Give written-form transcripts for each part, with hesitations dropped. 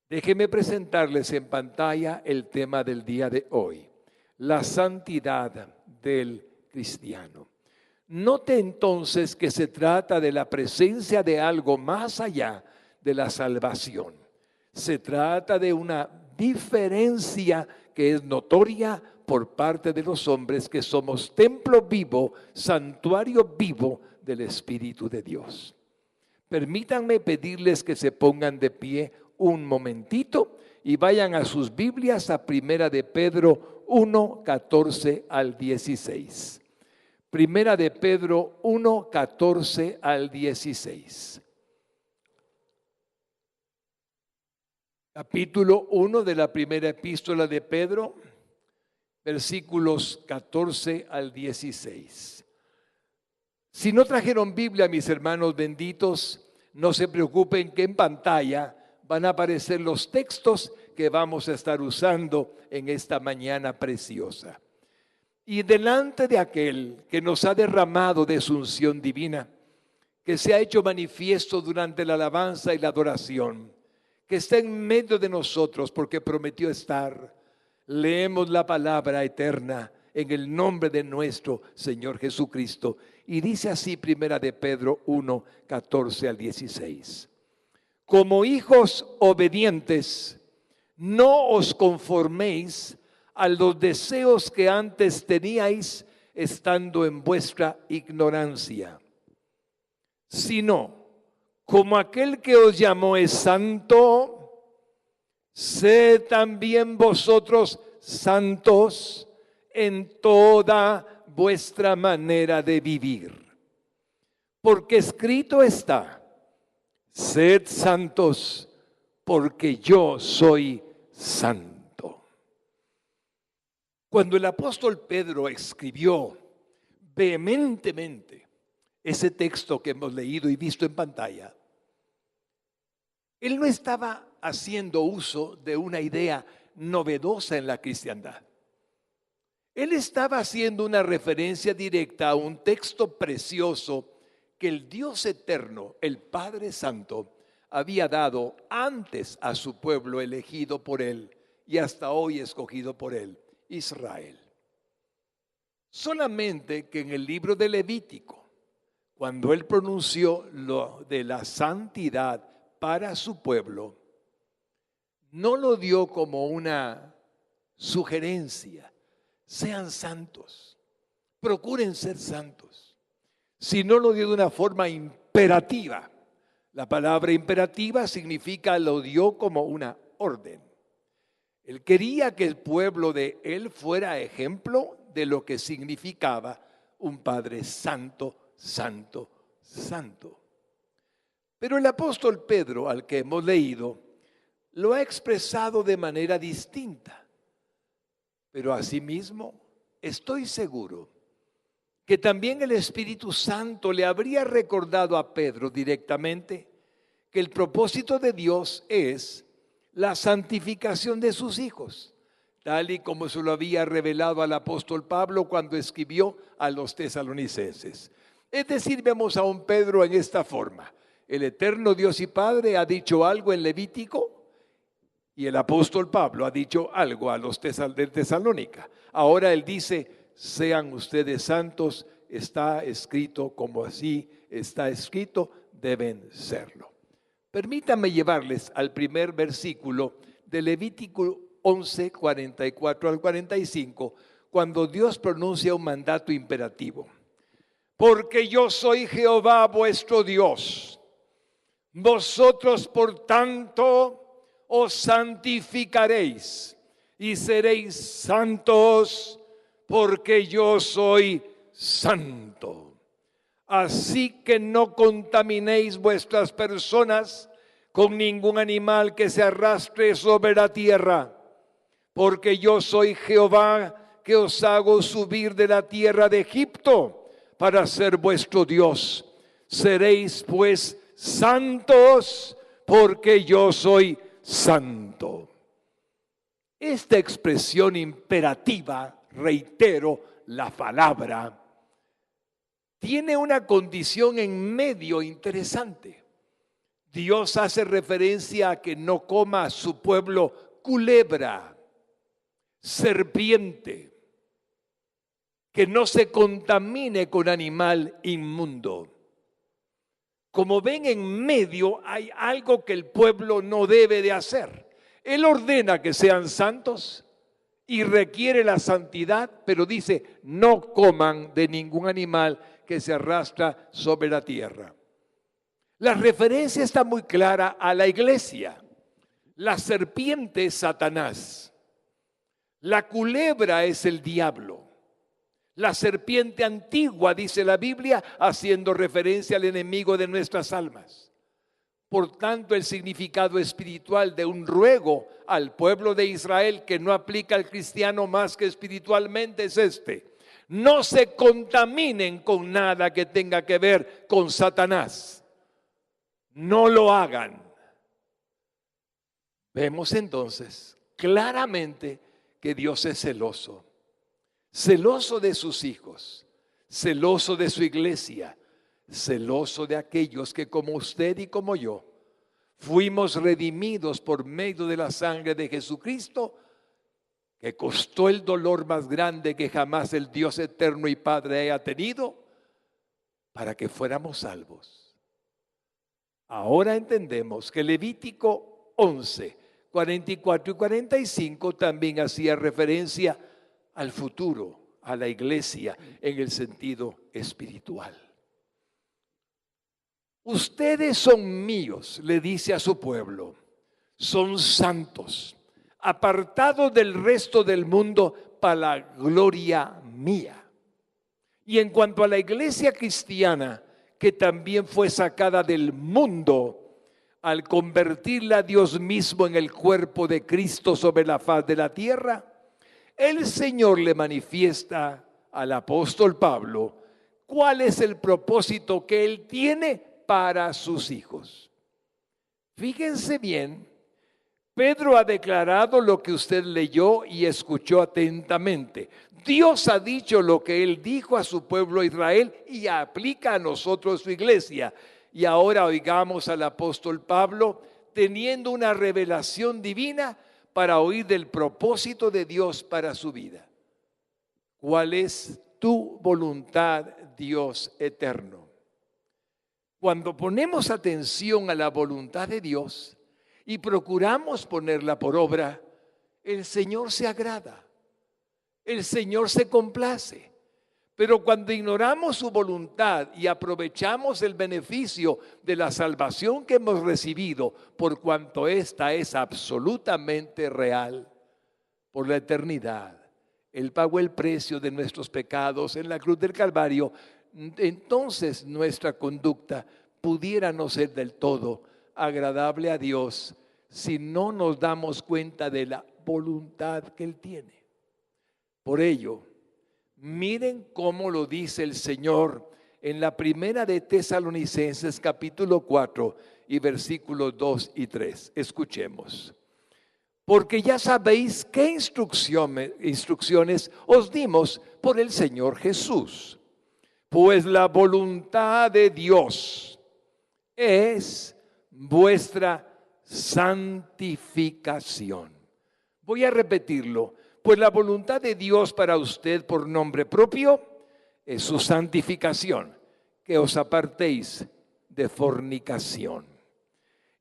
Déjenme presentarles en pantalla el tema del día de hoy, la santidad del cristiano. Note entonces que se trata de la presencia de algo más allá de la salvación. Se trata de una diferencia que es notoria por parte de los hombres que somos templo vivo, santuario vivo del Espíritu de Dios. Permítanme pedirles que se pongan de pie un momentito y vayan a sus Biblias a Primera de Pedro 1, 14 al 16. Primera de Pedro 1, 14 al 16. Capítulo 1 de la primera epístola de Pedro, versículos 14 al 16. Si no trajeron Biblia, mis hermanos benditos, no se preocupen que en pantalla van a aparecer los textos que vamos a estar usando en esta mañana preciosa. Y delante de aquel que nos ha derramado de su unción divina, que se ha hecho manifiesto durante la alabanza y la adoración, que está en medio de nosotros porque prometió estar, leemos la palabra eterna en el nombre de nuestro Señor Jesucristo. Y dice así Primera de Pedro 1, 14 al 16. Como hijos obedientes, no os conforméis a los deseos que antes teníais estando en vuestra ignorancia, sino como aquel que os llamó es santo, sed también vosotros santos en toda vuestra manera de vivir. Porque escrito está, sed santos porque yo soy santo. Cuando el apóstol Pedro escribió vehementemente ese texto que hemos leído y visto en pantalla, él no estaba haciendo uso de una idea novedosa en la cristiandad. Él estaba haciendo una referencia directa a un texto precioso que el Dios eterno, el Padre Santo, había dado antes a su pueblo elegido por él y hasta hoy escogido por él, Israel. Solamente que en el libro de Levítico, cuando él pronunció lo de la santidad para su pueblo, no lo dio como una sugerencia, sean santos, procuren ser santos, sino lo dio de una forma imperativa. La palabra imperativa significa, lo dio como una orden. Él quería que el pueblo de él fuera ejemplo de lo que significaba un Padre santo, santo, santo. Pero el apóstol Pedro, al que hemos leído, lo ha expresado de manera distinta. Pero asimismo, estoy seguro que también el Espíritu Santo le habría recordado a Pedro directamente que el propósito de Dios es la santificación de sus hijos, tal y como se lo había revelado al apóstol Pablo cuando escribió a los tesalonicenses. Es decir, vemos a un Pedro en esta forma: el eterno Dios y Padre ha dicho algo en Levítico y el apóstol Pablo ha dicho algo a los de Tesalónica. Ahora él dice: sean ustedes santos, está escrito, como así está escrito, deben serlo. Permítanme llevarles al primer versículo de Levítico 11, 44 al 45, cuando Dios pronuncia un mandato imperativo. Porque yo soy Jehová vuestro Dios, vosotros por tanto os santificaréis y seréis santos, porque yo soy santo. Así que no contaminéis vuestras personas con ningún animal que se arrastre sobre la tierra, porque yo soy Jehová que os hago subir de la tierra de Egipto para ser vuestro Dios. Seréis pues santos, porque yo soy santo. Esta expresión imperativa, reitero, la palabra, tiene una condición en medio interesante. Dios hace referencia a que no coma a su pueblo culebra, serpiente, que no se contamine con animal inmundo. Como ven, en medio hay algo que el pueblo no debe de hacer. Él ordena que sean santos y requiere la santidad, pero dice, no coman de ningún animal que se arrastra sobre la tierra. La referencia está muy clara a la iglesia. La serpiente es Satanás. La culebra es el diablo. La serpiente antigua, dice la Biblia, haciendo referencia al enemigo de nuestras almas. Por tanto, el significado espiritual de un ruego al pueblo de Israel, que no aplica al cristiano más que espiritualmente, es este: no se contaminen con nada que tenga que ver con Satanás. No lo hagan. Vemos entonces claramente que Dios es celoso. Celoso de sus hijos, celoso de su iglesia, celoso de aquellos que como usted y como yo fuimos redimidos por medio de la sangre de Jesucristo, que costó el dolor más grande que jamás el Dios eterno y Padre haya tenido, para que fuéramos salvos. Ahora entendemos que Levítico 11, 44 y 45 también hacía referencia al futuro, a la iglesia en el sentido espiritual. Ustedes son míos, le dice a su pueblo, son santos, apartados del resto del mundo para la gloria mía. Y en cuanto a la iglesia cristiana, que también fue sacada del mundo al convertirla a Dios mismo en el cuerpo de Cristo sobre la faz de la tierra, el Señor le manifiesta al apóstol Pablo cuál es el propósito que Él tiene para sus hijos. Fíjense bien, Pedro ha declarado lo que usted leyó y escuchó atentamente. Dios ha dicho lo que Él dijo a su pueblo Israel y aplica a nosotros, su iglesia. Y ahora oigamos al apóstol Pablo teniendo una revelación divina para oír del propósito de Dios para su vida. ¿Cuál es tu voluntad, Dios eterno? Cuando ponemos atención a la voluntad de Dios y procuramos ponerla por obra, el Señor se agrada, el Señor se complace. Pero cuando ignoramos su voluntad y aprovechamos el beneficio de la salvación que hemos recibido, por cuanto esta es absolutamente real, por la eternidad, Él pagó el precio de nuestros pecados en la cruz del Calvario, entonces nuestra conducta pudiera no ser del todo agradable a Dios si no nos damos cuenta de la voluntad que Él tiene. Por ello, miren cómo lo dice el Señor en la primera de Tesalonicenses capítulo 4 y versículos 2 y 3. Escuchemos. Porque ya sabéis qué instrucciones os dimos por el Señor Jesús. Pues la voluntad de Dios es vuestra santificación. Voy a repetirlo. Pues la voluntad de Dios para usted por nombre propio es su santificación, que os apartéis de fornicación.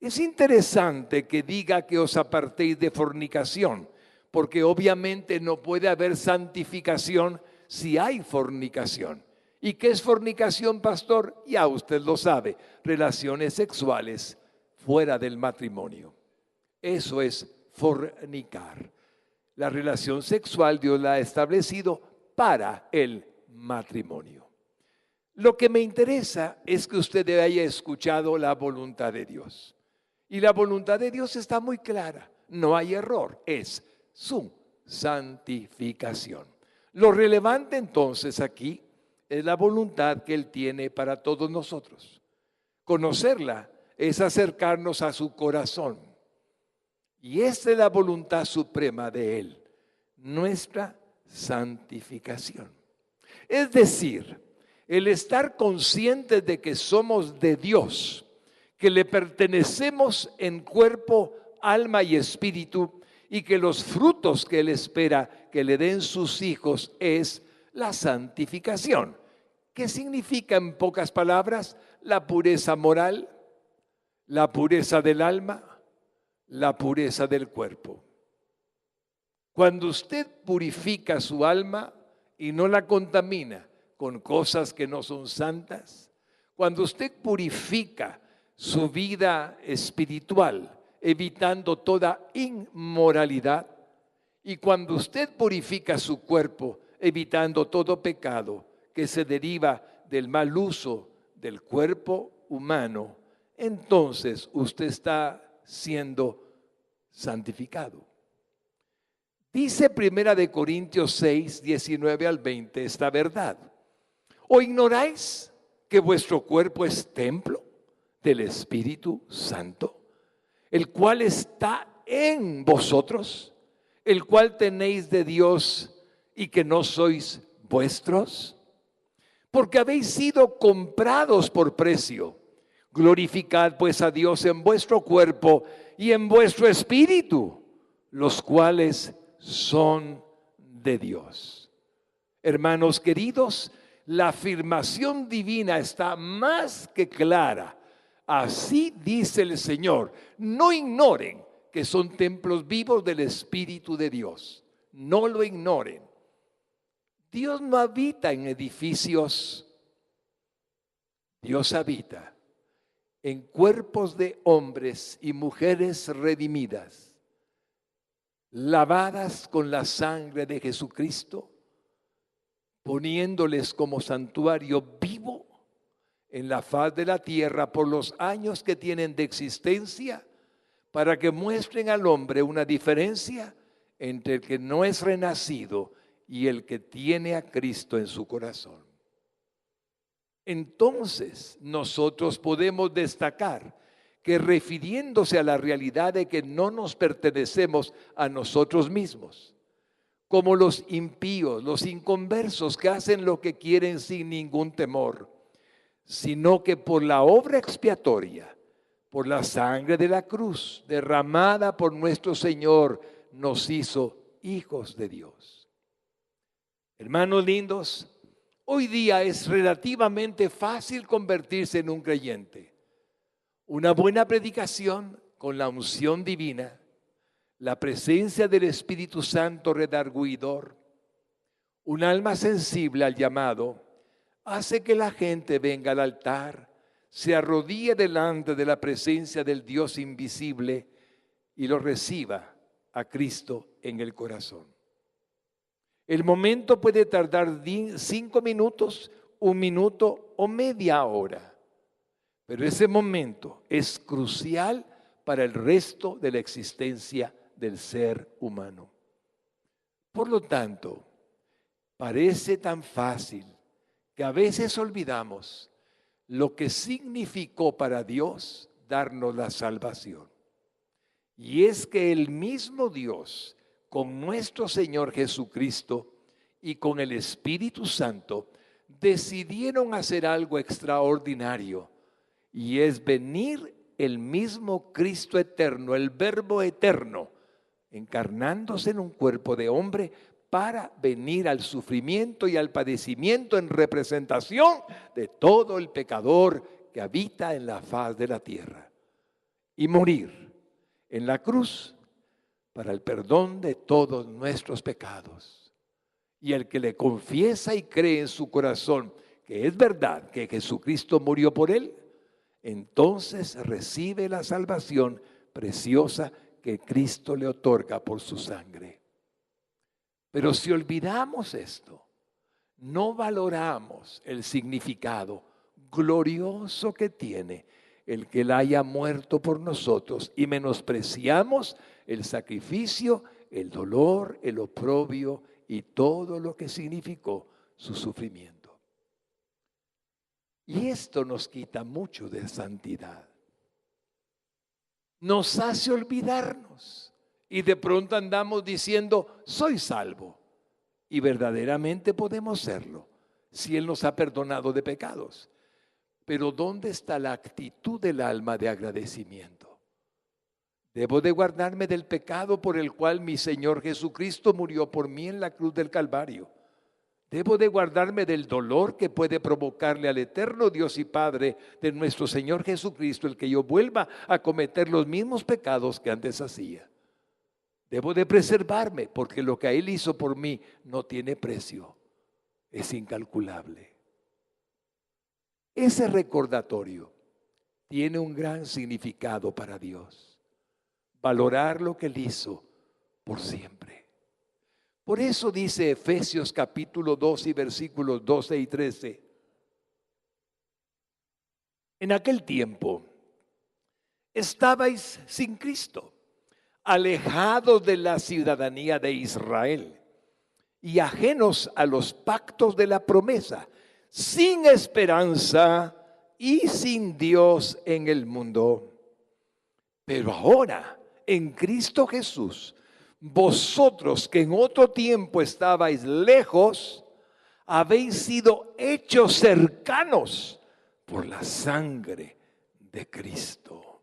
Es interesante que diga que os apartéis de fornicación, porque obviamente no puede haber santificación si hay fornicación. ¿Y qué es fornicación, pastor? Ya usted lo sabe, relaciones sexuales fuera del matrimonio. Eso es fornicar. La relación sexual Dios la ha establecido para el matrimonio. Lo que me interesa es que usted haya escuchado la voluntad de Dios. Y la voluntad de Dios está muy clara, no hay error, es su santificación. Lo relevante entonces aquí es la voluntad que Él tiene para todos nosotros. Conocerla es acercarnos a su corazón. Y esta es la voluntad suprema de Él, nuestra santificación. Es decir, el estar conscientes de que somos de Dios, que le pertenecemos en cuerpo, alma y espíritu, y que los frutos que Él espera que le den sus hijos es la santificación. ¿Qué significa en pocas palabras? La pureza moral, la pureza del alma, la pureza del cuerpo. Cuando usted purifica su alma y no la contamina con cosas que no son santas, cuando usted purifica su vida espiritual, evitando toda inmoralidad, y cuando usted purifica su cuerpo, evitando todo pecado que se deriva del mal uso del cuerpo humano, entonces usted está siendo santificado. Dice 1 Corintios 6, 19 al 20 esta verdad. ¿O ignoráis que vuestro cuerpo es templo del Espíritu Santo, el cual está en vosotros, el cual tenéis de Dios y que no sois vuestros? Porque habéis sido comprados por precio. Glorificad pues a Dios en vuestro cuerpo y en vuestro espíritu, los cuales son de Dios. Hermanos queridos, la afirmación divina está más que clara. Así dice el Señor. No ignoren que son templos vivos del Espíritu de Dios. No lo ignoren. Dios no habita en edificios. Dios habita en cuerpos de hombres y mujeres redimidas, lavadas con la sangre de Jesucristo, poniéndoles como santuario vivo en la faz de la tierra por los años que tienen de existencia, para que muestren al hombre una diferencia entre el que no es renacido y el que tiene a Cristo en su corazón. Entonces nosotros podemos destacar que, refiriéndose a la realidad de que no nos pertenecemos a nosotros mismos, como los impíos, los inconversos que hacen lo que quieren sin ningún temor, sino que por la obra expiatoria, por la sangre de la cruz derramada por nuestro Señor, nos hizo hijos de Dios. Hermanos lindos, hoy día es relativamente fácil convertirse en un creyente. Una buena predicación con la unción divina, la presencia del Espíritu Santo redarguidor, un alma sensible al llamado, hace que la gente venga al altar, se arrodille delante de la presencia del Dios invisible y lo reciba a Cristo en el corazón. El momento puede tardar 5 minutos, 1 minuto o media hora. Pero ese momento es crucial para el resto de la existencia del ser humano. Por lo tanto, parece tan fácil que a veces olvidamos lo que significó para Dios darnos la salvación. Y es que el mismo Dios, con nuestro Señor Jesucristo y con el Espíritu Santo, decidieron hacer algo extraordinario. Y es venir el mismo Cristo eterno, el Verbo eterno, encarnándose en un cuerpo de hombre para venir al sufrimiento y al padecimiento en representación de todo el pecador que habita en la faz de la tierra. Y morir en la cruz para el perdón de todos nuestros pecados. Y el que le confiesa y cree en su corazón que es verdad que Jesucristo murió por él, entonces recibe la salvación preciosa que Cristo le otorga por su sangre. Pero si olvidamos esto, no valoramos el significado glorioso que tiene el que Él haya muerto por nosotros y menospreciamos el sacrificio, el dolor, el oprobio y todo lo que significó su sufrimiento. Y esto nos quita mucho de santidad. Nos hace olvidarnos y de pronto andamos diciendo, soy salvo. Y verdaderamente podemos serlo si Él nos ha perdonado de pecados. Pero ¿dónde está la actitud del alma de agradecimiento? Debo de guardarme del pecado por el cual mi Señor Jesucristo murió por mí en la cruz del Calvario. Debo de guardarme del dolor que puede provocarle al eterno Dios y Padre de nuestro Señor Jesucristo el que yo vuelva a cometer los mismos pecados que antes hacía. Debo de preservarme porque lo que Él hizo por mí no tiene precio, es incalculable. Ese recordatorio tiene un gran significado para Dios. Valorar lo que Él hizo por siempre. Por eso dice Efesios capítulo 2 y versículos 12 y 13. En aquel tiempo estabais sin Cristo, alejados de la ciudadanía de Israel y ajenos a los pactos de la promesa, sin esperanza y sin Dios en el mundo. Pero ahora, en Cristo Jesús, vosotros que en otro tiempo estabais lejos, habéis sido hechos cercanos por la sangre de Cristo.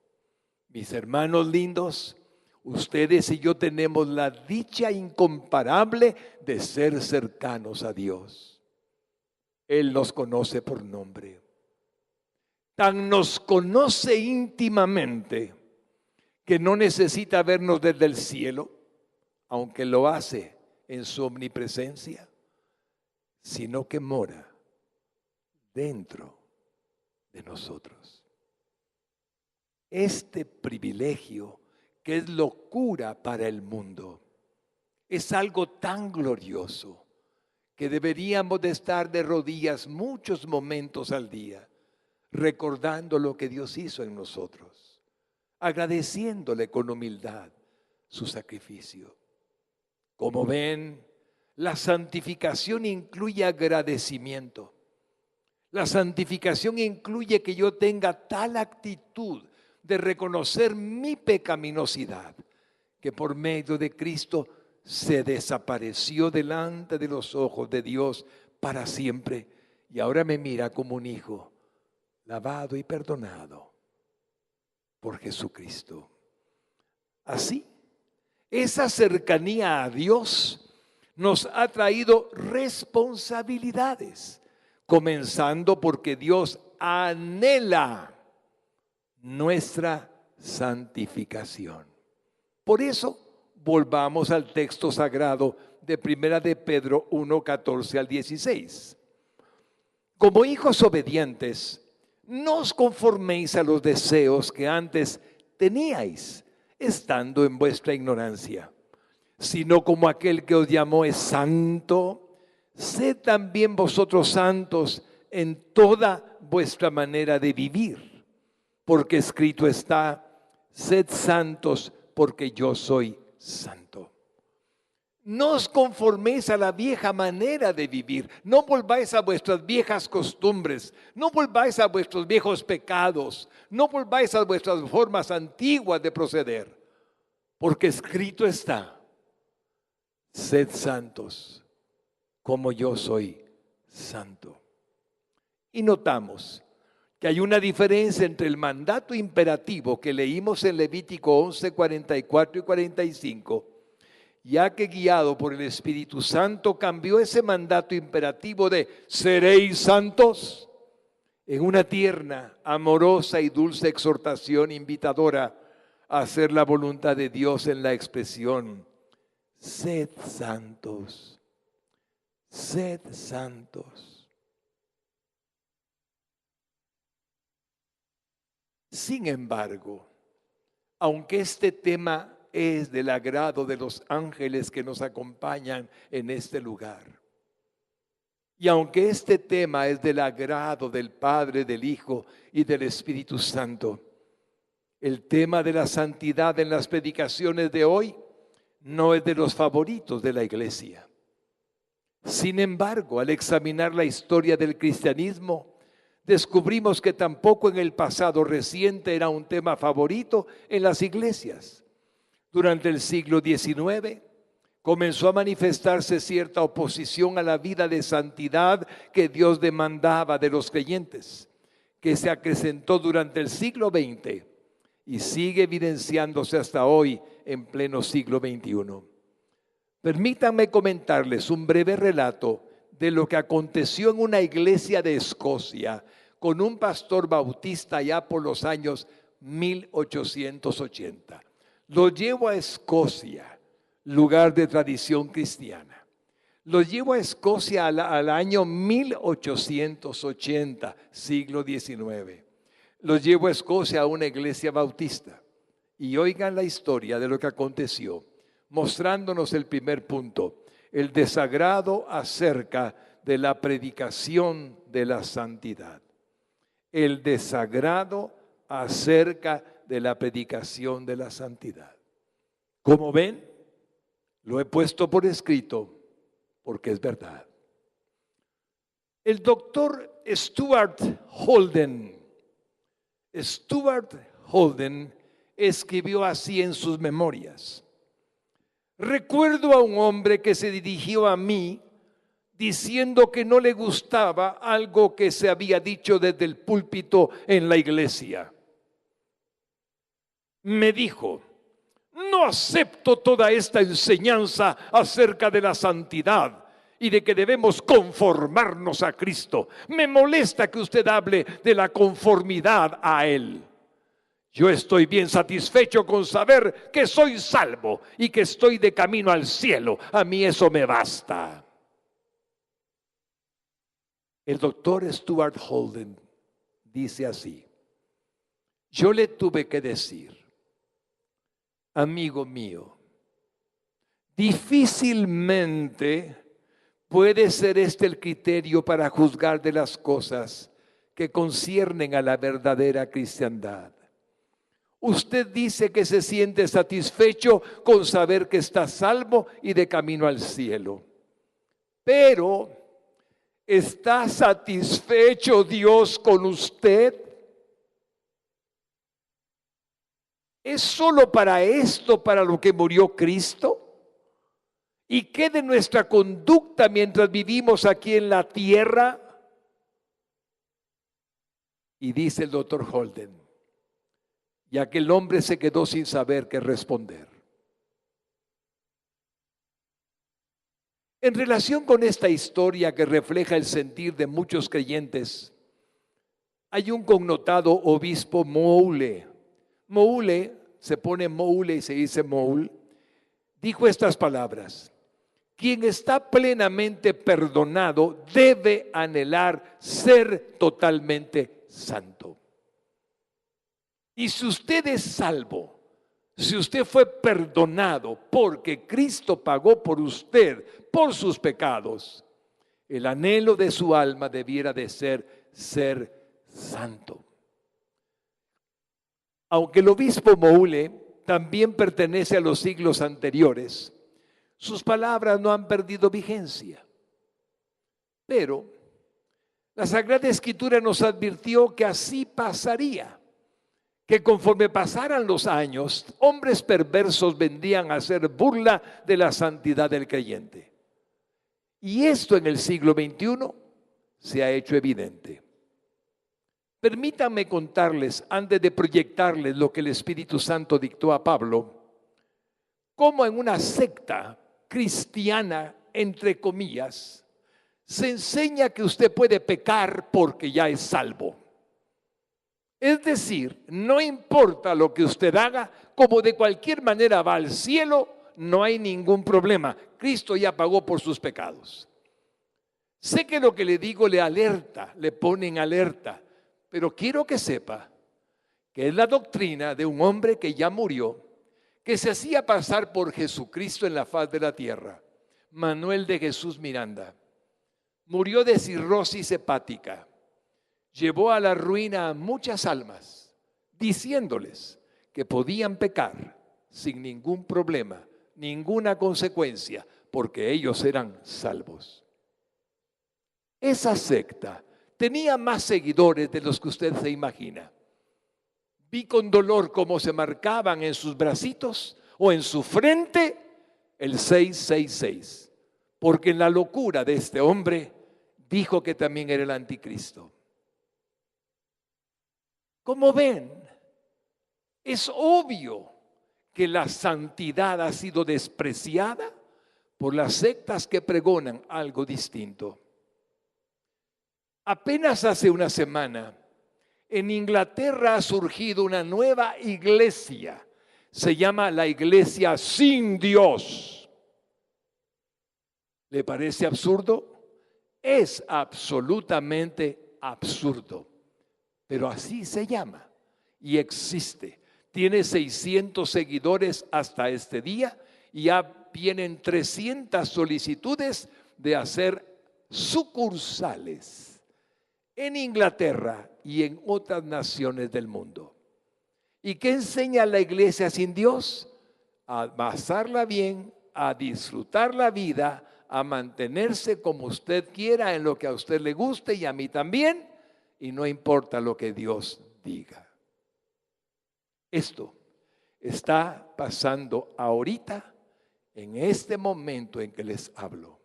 Mis hermanos lindos, ustedes y yo tenemos la dicha incomparable de ser cercanos a Dios. Él nos conoce por nombre. Tan nos conoce íntimamente que no necesita vernos desde el cielo, aunque lo hace en su omnipresencia, sino que mora dentro de nosotros. Este privilegio, que es locura para el mundo, es algo tan glorioso que deberíamos de estar de rodillas muchos momentos al día, recordando lo que Dios hizo en nosotros, agradeciéndole con humildad su sacrificio. Como ven, la santificación incluye agradecimiento. La santificación incluye que yo tenga tal actitud de reconocer mi pecaminosidad, que por medio de Cristo se desapareció delante de los ojos de Dios para siempre y ahora me mira como un hijo, lavado y perdonado por Jesucristo. Así, esa cercanía a Dios nos ha traído responsabilidades, comenzando porque Dios anhela nuestra santificación. Por eso, volvamos al texto sagrado de Primera de Pedro 1, 14 al 16. Como hijos obedientes, no os conforméis a los deseos que antes teníais, estando en vuestra ignorancia, sino como aquel que os llamó es santo, sed también vosotros santos en toda vuestra manera de vivir, porque escrito está, sed santos porque yo soy santo. No os conforméis a la vieja manera de vivir, no volváis a vuestras viejas costumbres, no volváis a vuestros viejos pecados, no volváis a vuestras formas antiguas de proceder, porque escrito está, sed santos como yo soy santo. Y notamos que hay una diferencia entre el mandato imperativo que leímos en Levítico 11, 44 y 45, ya que guiado por el Espíritu Santo cambió ese mandato imperativo de seréis santos en una tierna, amorosa y dulce exhortación invitadora a hacer la voluntad de Dios en la expresión sed santos, sed santos. Sin embargo, aunque este tema es del agrado de los ángeles que nos acompañan en este lugar, y aunque este tema es del agrado del Padre, del Hijo y del Espíritu Santo, el tema de la santidad en las predicaciones de hoy no es de los favoritos de la iglesia. Sin embargo, al examinar la historia del cristianismo, descubrimos que tampoco en el pasado reciente era un tema favorito en las iglesias. Durante el siglo XIX comenzó a manifestarse cierta oposición a la vida de santidad que Dios demandaba de los creyentes. que se acrecentó durante el siglo XX y sigue evidenciándose hasta hoy en pleno siglo XXI. Permítanme comentarles un breve relato de lo que aconteció en una iglesia de Escocia con un pastor bautista allá por los años 1880. Lo llevo a Escocia, lugar de tradición cristiana. Lo llevo a Escocia al año 1880, siglo XIX. Lo llevo a Escocia a una iglesia bautista. Y oigan la historia de lo que aconteció, mostrándonos el primer punto, el desagrado acerca de la predicación de la santidad. El desagrado acerca de la predicación de la santidad. Como ven, lo he puesto por escrito porque es verdad. El doctor Stuart Holden escribió así en sus memorias: recuerdo a un hombre que se dirigió a mí diciendo que no le gustaba algo que se había dicho desde el púlpito en la iglesia. Me dijo: no acepto toda esta enseñanza acerca de la santidad y de que debemos conformarnos a Cristo. Me molesta que usted hable de la conformidad a Él. Yo estoy bien satisfecho con saber que soy salvo y que estoy de camino al cielo. A mí eso me basta. El doctor Stuart Holden dice así: yo le tuve que decir, amigo mío, difícilmente puede ser este el criterio para juzgar de las cosas que conciernen a la verdadera cristiandad. Usted dice que se siente satisfecho con saber que está salvo y de camino al cielo. Pero, ¿está satisfecho Dios con usted? ¿Es solo para esto para lo que murió Cristo? ¿Y qué de nuestra conducta mientras vivimos aquí en la tierra? Y dice el doctor Holden, y aquel hombre se quedó sin saber qué responder. En relación con esta historia que refleja el sentir de muchos creyentes, hay un connotado obispo Moule. Moule, se pone Moule y se dice Moule, dijo estas palabras: quien está plenamente perdonado debe anhelar ser totalmente santo. Y si usted es salvo, si usted fue perdonado porque Cristo pagó por usted, por sus pecados, el anhelo de su alma debiera de ser santo. Aunque el obispo Moule también pertenece a los siglos anteriores, sus palabras no han perdido vigencia. Pero la Sagrada Escritura nos advirtió que así pasaría, que conforme pasaran los años, hombres perversos vendrían a hacer burla de la santidad del creyente. Y esto en el siglo XXI se ha hecho evidente. Permítanme contarles, antes de proyectarles lo que el Espíritu Santo dictó a Pablo, cómo en una secta cristiana, entre comillas, se enseña que usted puede pecar porque ya es salvo. Es decir, no importa lo que usted haga, como de cualquier manera va al cielo, no hay ningún problema. Cristo ya pagó por sus pecados. Sé que lo que le digo le alerta, le pone en alerta, pero quiero que sepa que es la doctrina de un hombre que ya murió, que se hacía pasar por Jesucristo en la faz de la tierra, Manuel de Jesús Miranda. Murió de cirrosis hepática. Llevó a la ruina a muchas almas, diciéndoles que podían pecar sin ningún problema, ninguna consecuencia, porque ellos eran salvos. Esa secta tenía más seguidores de los que usted se imagina. Vi con dolor cómo se marcaban en sus bracitos o en su frente el 666, porque en la locura de este hombre dijo que también era el anticristo. Como ven, es obvio que la santidad ha sido despreciada por las sectas que pregonan algo distinto. Apenas hace una semana, en Inglaterra ha surgido una nueva iglesia. Se llama la Iglesia sin Dios. ¿Le parece absurdo? Es absolutamente absurdo, pero así se llama y existe. Tiene 600 seguidores hasta este día y ya vienen 300 solicitudes de hacer sucursales en Inglaterra y en otras naciones del mundo. ¿Y qué enseña la iglesia sin Dios? A pasarla bien, a disfrutar la vida, a mantenerse como usted quiera, en lo que a usted le guste y a mí también, y no importa lo que Dios diga. Esto está pasando ahorita, en este momento en que les hablo.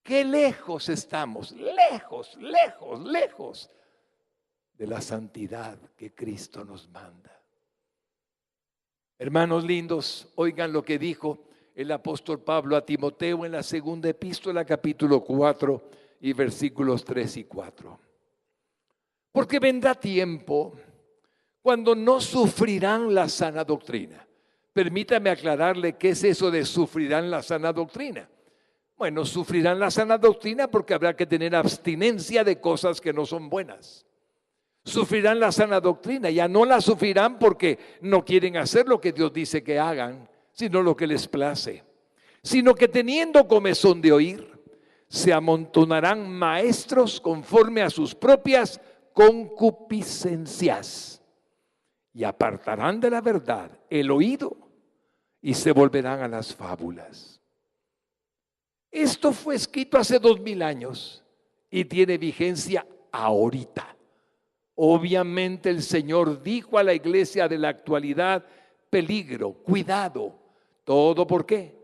Qué lejos estamos, lejos, lejos, lejos de la santidad que Cristo nos manda. Hermanos lindos, oigan lo que dijo el apóstol Pablo a Timoteo en la segunda epístola, capítulo 4 y versículos 3 y 4. Porque vendrá tiempo cuando no sufrirán la sana doctrina. Permítame aclararle qué es eso de sufrirán la sana doctrina. Bueno, sufrirán la sana doctrina porque habrá que tener abstinencia de cosas que no son buenas. Sufrirán la sana doctrina, ya no la sufrirán porque no quieren hacer lo que Dios dice que hagan, sino lo que les place. Sino que teniendo comezón de oír, se amontonarán maestros conforme a sus propias concupiscencias y apartarán de la verdad el oído y se volverán a las fábulas. Esto fue escrito hace 2000 años y tiene vigencia ahorita. Obviamente el Señor dijo a la iglesia de la actualidad: peligro, cuidado. ¿Todo por qué?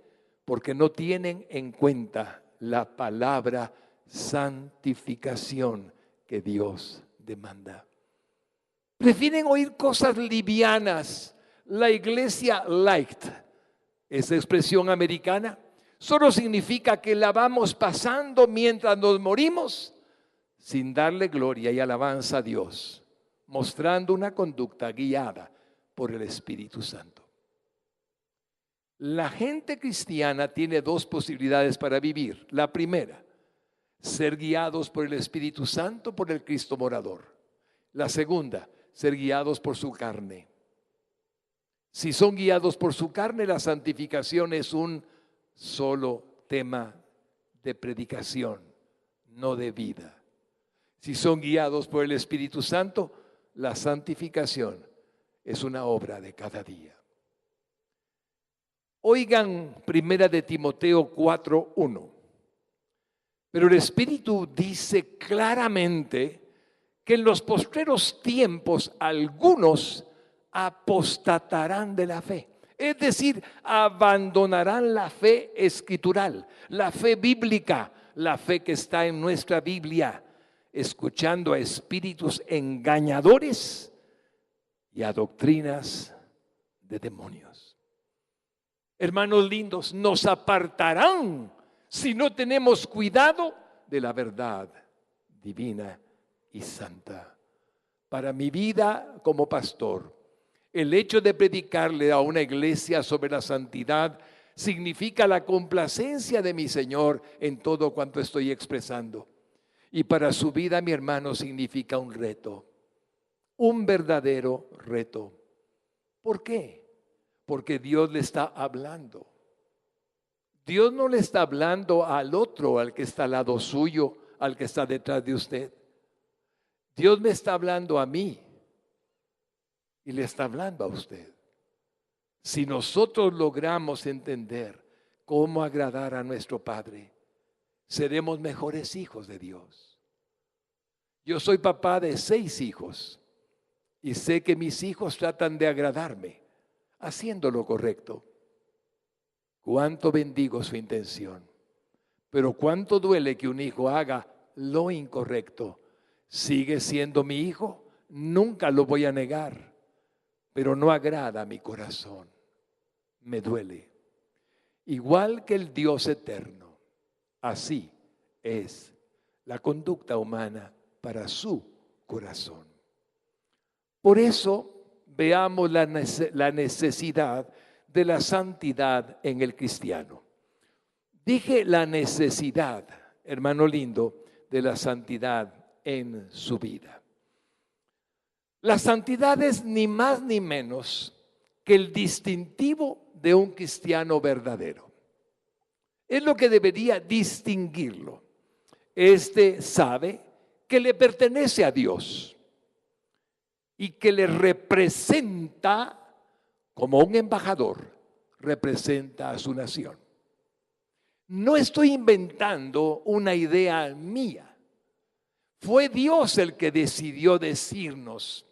Porque no tienen en cuenta la palabra santificación que Dios demanda. Prefieren oír cosas livianas. La iglesia light, esa expresión americana, solo significa que la vamos pasando mientras nos morimos sin darle gloria y alabanza a Dios, mostrando una conducta guiada por el Espíritu Santo. La gente cristiana tiene dos posibilidades para vivir. La primera, ser guiados por el Espíritu Santo, por el Cristo morador. La segunda, ser guiados por su carne. Si son guiados por su carne, la santificación es un solo tema de predicación, no de vida. Si son guiados por el Espíritu Santo, la santificación es una obra de cada día. Oigan 1 de Timoteo 4:1. Pero el Espíritu dice claramente que en los postreros tiempos algunos apostatarán de la fe. Es decir, abandonarán la fe escritural, la fe bíblica, la fe que está en nuestra Biblia, escuchando a espíritus engañadores y a doctrinas de demonios. Hermanos lindos, nos apartarán si no tenemos cuidado de la verdad divina y santa. Para mi vida como pastor, el hecho de predicarle a una iglesia sobre la santidad significa la complacencia de mi Señor en todo cuanto estoy expresando. Y para su vida, mi hermano, significa un reto, un verdadero reto. ¿Por qué? Porque Dios le está hablando. Dios no le está hablando al otro, al que está al lado suyo, al que está detrás de usted. Dios me está hablando a mí y le está hablando a usted. Si nosotros logramos entender cómo agradar a nuestro Padre, seremos mejores hijos de Dios. Yo soy papá de 6 hijos y sé que mis hijos tratan de agradarme haciendo lo correcto. Cuánto bendigo su intención, pero cuánto duele que un hijo haga lo incorrecto. ¿Sigue siendo mi hijo? nunca lo voy a negar, pero no agrada a mi corazón, me duele. Igual que el Dios eterno, así es la conducta humana para su corazón. Por eso veamos la necesidad de la santidad en el cristiano. Dije la necesidad, hermano lindo, de la santidad en su vida. La santidad es ni más ni menos que el distintivo de un cristiano verdadero. Es lo que debería distinguirlo. Este sabe que le pertenece a Dios y que le representa como un embajador, representa a su nación. No estoy inventando una idea mía. Fue Dios el que decidió decirnos: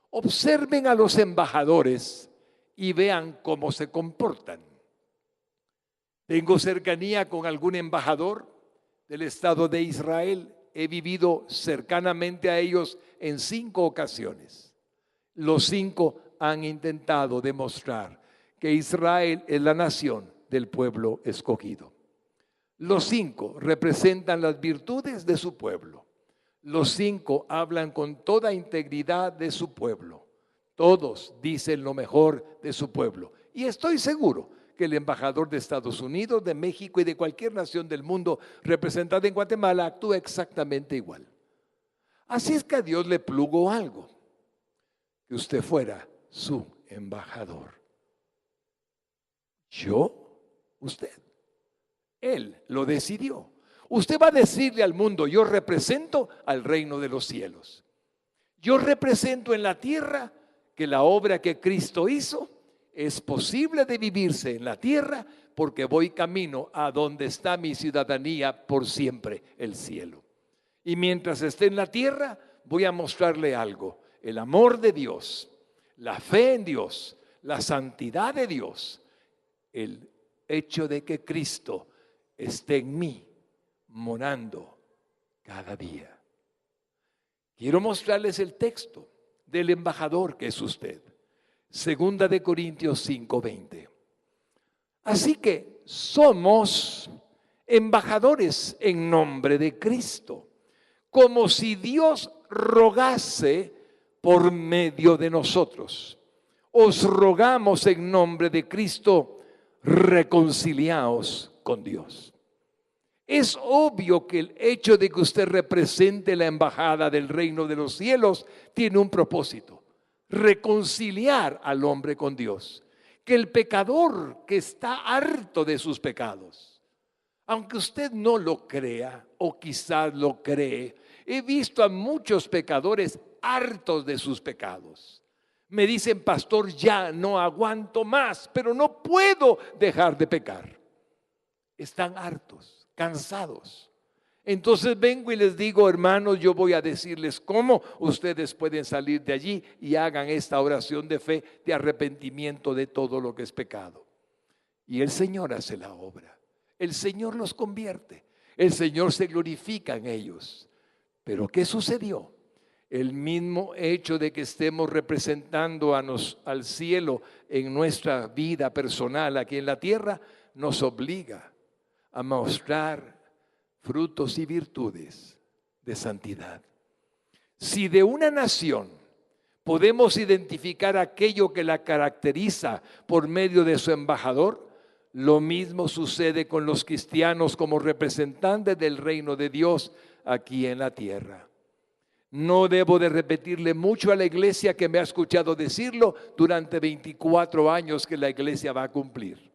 observen a los embajadores y vean cómo se comportan. Tengo cercanía con algún embajador del Estado de Israel. He vivido cercanamente a ellos en 5 ocasiones. Los 5 han intentado demostrar que Israel es la nación del pueblo escogido. Los 5 representan las virtudes de su pueblo. Los 5 hablan con toda integridad de su pueblo. Todos dicen lo mejor de su pueblo. Y estoy seguro que el embajador de Estados Unidos, de México y de cualquier nación del mundo representada en Guatemala actúa exactamente igual. Así es que a Dios le plugó algo, que usted fuera su embajador. ¿Yo? Usted. Él lo decidió. Usted va a decirle al mundo: yo represento al reino de los cielos. Yo represento en la tierra que la obra que Cristo hizo es posible de vivirse en la tierra, porque voy camino a donde está mi ciudadanía por siempre, el cielo. Y mientras esté en la tierra, voy a mostrarle algo: el amor de Dios, la fe en Dios, la santidad de Dios, el hecho de que Cristo esté en mí, morando cada día. Quiero mostrarles el texto del embajador que es usted. 2 de Corintios 5:20. Así que somos embajadores en nombre de Cristo, como si Dios rogase por medio de nosotros. Os rogamos en nombre de Cristo, reconciliaos con Dios. Es obvio que el hecho de que usted represente la embajada del reino de los cielos tiene un propósito: reconciliar al hombre con Dios. Que el pecador que está harto de sus pecados, aunque usted no lo crea o quizás lo cree, he visto a muchos pecadores hartos de sus pecados. Me dicen: pastor, ya no aguanto más, pero no puedo dejar de pecar. Están hartos, cansados. Entonces vengo y les digo: hermanos, yo voy a decirles cómo ustedes pueden salir de allí y hagan esta oración de fe, de arrepentimiento de todo lo que es pecado. Y el Señor hace la obra. El Señor los convierte. El Señor se glorifica en ellos. Pero ¿qué sucedió? El mismo hecho de que estemos representando al cielo en nuestra vida personal aquí en la tierra nos obliga a mostrar frutos y virtudes de santidad. Si de una nación podemos identificar aquello que la caracteriza por medio de su embajador, lo mismo sucede con los cristianos como representantes del reino de Dios aquí en la tierra. No debo de repetirle mucho a la iglesia que me ha escuchado decirlo durante 24 años que la iglesia va a cumplir.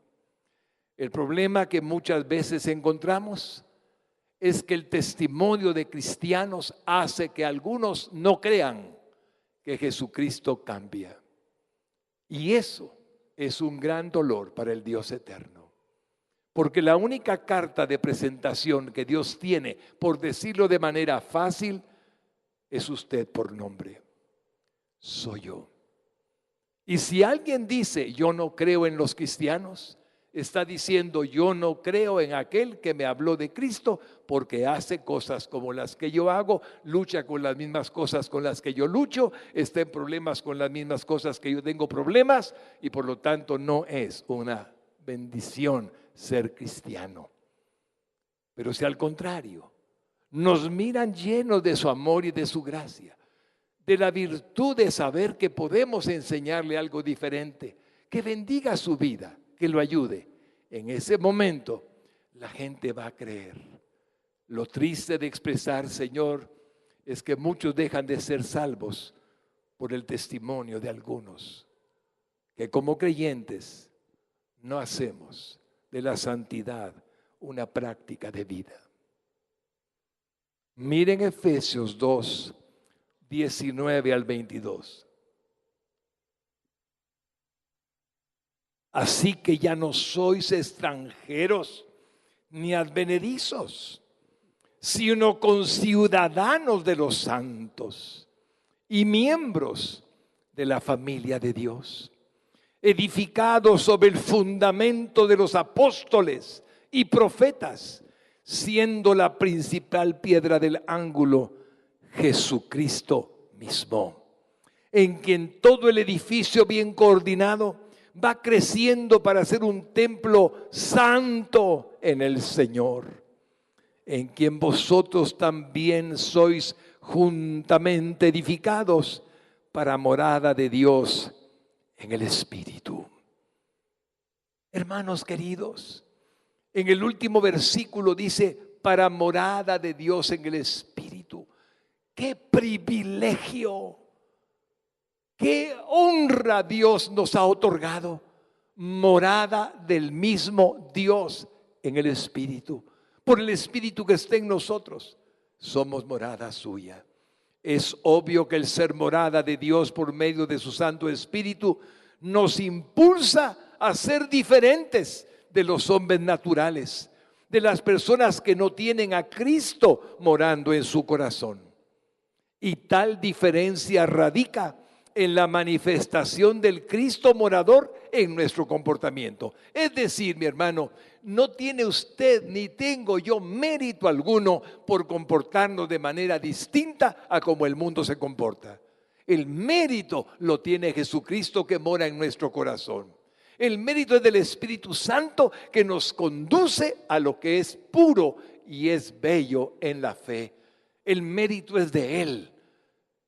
El problema que muchas veces encontramos es que el testimonio de cristianos hace que algunos no crean que Jesucristo cambia. Y eso es un gran dolor para el Dios eterno. Porque la única carta de presentación que Dios tiene, por decirlo de manera fácil, es usted por nombre. Soy yo. Y si alguien dice: yo no creo en los cristianos, Está diciendo: yo no creo en aquel que me habló de Cristo, porque hace cosas como las que yo hago, lucha con las mismas cosas con las que yo lucho, está en problemas con las mismas cosas que yo tengo problemas, y por lo tanto no es una bendición ser cristiano. Pero si al contrario, nos miran llenos de su amor y de su gracia, de la virtud de saber que podemos enseñarle algo diferente, que bendiga su vida, que lo ayude, en ese momento la gente va a creer. Lo triste de expresar, Señor, es que muchos dejan de ser salvos por el testimonio de algunos, que como creyentes no hacemos de la santidad una práctica de vida. Miren Efesios 2, 19 al 22. Así que ya no sois extranjeros ni advenedizos, sino conciudadanos de los santos y miembros de la familia de Dios, edificados sobre el fundamento de los apóstoles y profetas, siendo la principal piedra del ángulo Jesucristo mismo, en quien todo el edificio bien coordinado va creciendo para ser un templo santo en el Señor, en quien vosotros también sois juntamente edificados para morada de Dios en el Espíritu. Hermanos queridos, en el último versículo dice: para morada de Dios en el Espíritu. ¡Qué privilegio! ¡Qué honra Dios nos ha otorgado! Morada del mismo Dios en el Espíritu. Por el Espíritu que está en nosotros, somos morada suya. Es obvio que el ser morada de Dios por medio de su Santo Espíritu nos impulsa a ser diferentes de los hombres naturales, de las personas que no tienen a Cristo morando en su corazón. Y tal diferencia radica en la manifestación del Cristo morador en nuestro comportamiento. Es decir, mi hermano, no tiene usted ni tengo yo mérito alguno por comportarnos de manera distinta a como el mundo se comporta. El mérito lo tiene Jesucristo que mora en nuestro corazón. El mérito es del Espíritu Santo que nos conduce a lo que es puro y es bello en la fe. El mérito es de Él.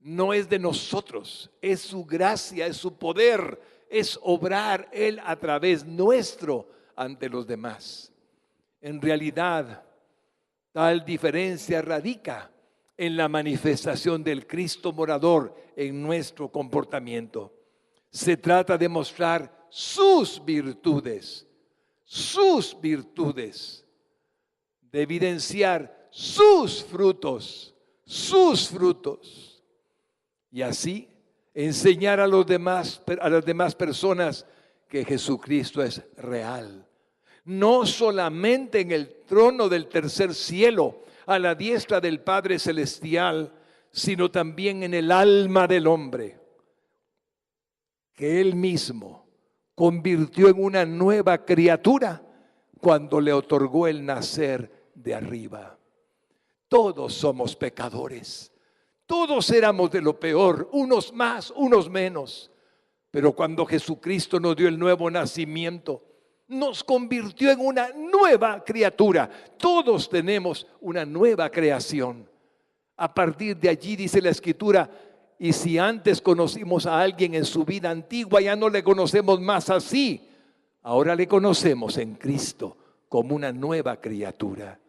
No es de nosotros, es su gracia, es su poder, es obrar Él a través nuestro ante los demás. En realidad, tal diferencia radica en la manifestación del Cristo morador en nuestro comportamiento. Se trata de mostrar sus virtudes, de evidenciar sus frutos. Y así enseñar a las demás personas que Jesucristo es real. No solamente en el trono del tercer cielo, a la diestra del Padre Celestial, sino también en el alma del hombre, que Él mismo convirtió en una nueva criatura cuando le otorgó el nacer de arriba. Todos somos pecadores. Todos éramos de lo peor, unos más, unos menos. Pero cuando Jesucristo nos dio el nuevo nacimiento, nos convirtió en una nueva criatura. Todos tenemos una nueva creación. A partir de allí dice la Escritura: y si antes conocimos a alguien en su vida antigua, ya no le conocemos más así. Ahora le conocemos en Cristo como una nueva criatura.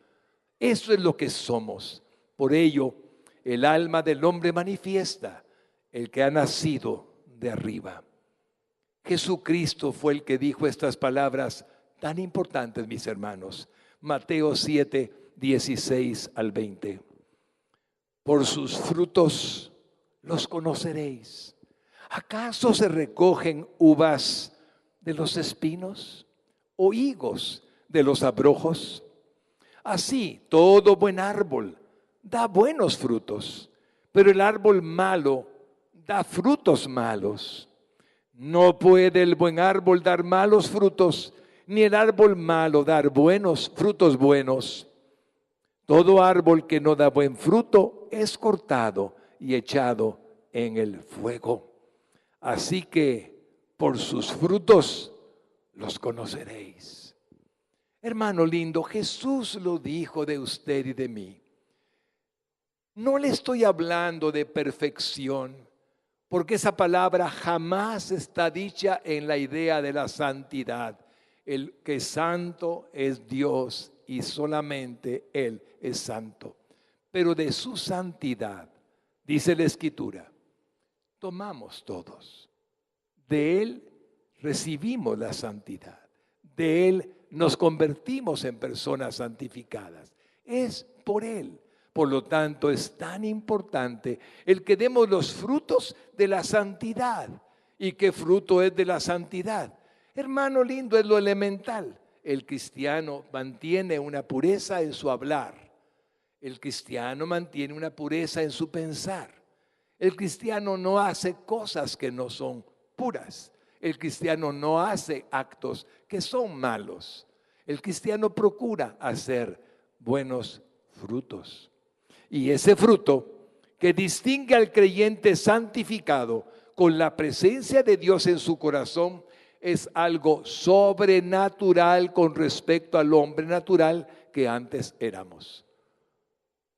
Eso es lo que somos. Por ello, el alma del hombre manifiesta el que ha nacido de arriba. Jesucristo fue el que dijo estas palabras tan importantes, mis hermanos. Mateo 7, 16 al 20. Por sus frutos los conoceréis. ¿Acaso se recogen uvas de los espinos o higos de los abrojos? Así, todo buen árbol da buenos frutos, pero el árbol malo da frutos malos. No puede el buen árbol dar malos frutos, ni el árbol malo dar frutos buenos. Todo árbol que no da buen fruto es cortado y echado en el fuego. Así que por sus frutos los conoceréis. Hermano lindo, Jesús lo dijo de usted y de mí. No le estoy hablando de perfección, porque esa palabra jamás está dicha en la idea de la santidad. El que santo es Dios y solamente Él es santo. Pero de su santidad, dice la Escritura, tomamos todos. De Él recibimos la santidad. De Él nos convertimos en personas santificadas. Es por Él. Por lo tanto, es tan importante el que demos los frutos de la santidad. ¿Y qué fruto es de la santidad? Hermano lindo, es lo elemental. El cristiano mantiene una pureza en su hablar. El cristiano mantiene una pureza en su pensar. El cristiano no hace cosas que no son puras. El cristiano no hace actos que son malos. El cristiano procura hacer buenos frutos. Y ese fruto que distingue al creyente santificado con la presencia de Dios en su corazón es algo sobrenatural con respecto al hombre natural que antes éramos.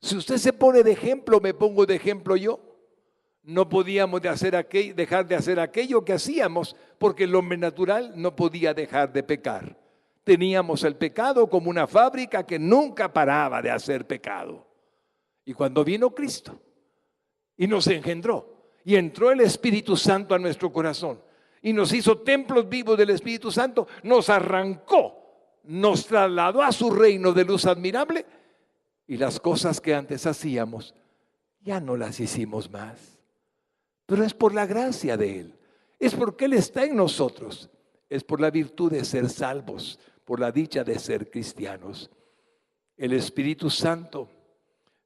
Si usted se pone de ejemplo, me pongo de ejemplo yo. No podíamos dejar de hacer aquello que hacíamos porque el hombre natural no podía dejar de pecar. Teníamos el pecado como una fábrica que nunca paraba de hacer pecado. Y cuando vino Cristo y nos engendró y entró el Espíritu Santo a nuestro corazón y nos hizo templos vivos del Espíritu Santo, nos arrancó, nos trasladó a su reino de luz admirable y las cosas que antes hacíamos ya no las hicimos más. Pero es por la gracia de Él, es porque Él está en nosotros, es por la virtud de ser salvos, por la dicha de ser cristianos. El Espíritu Santo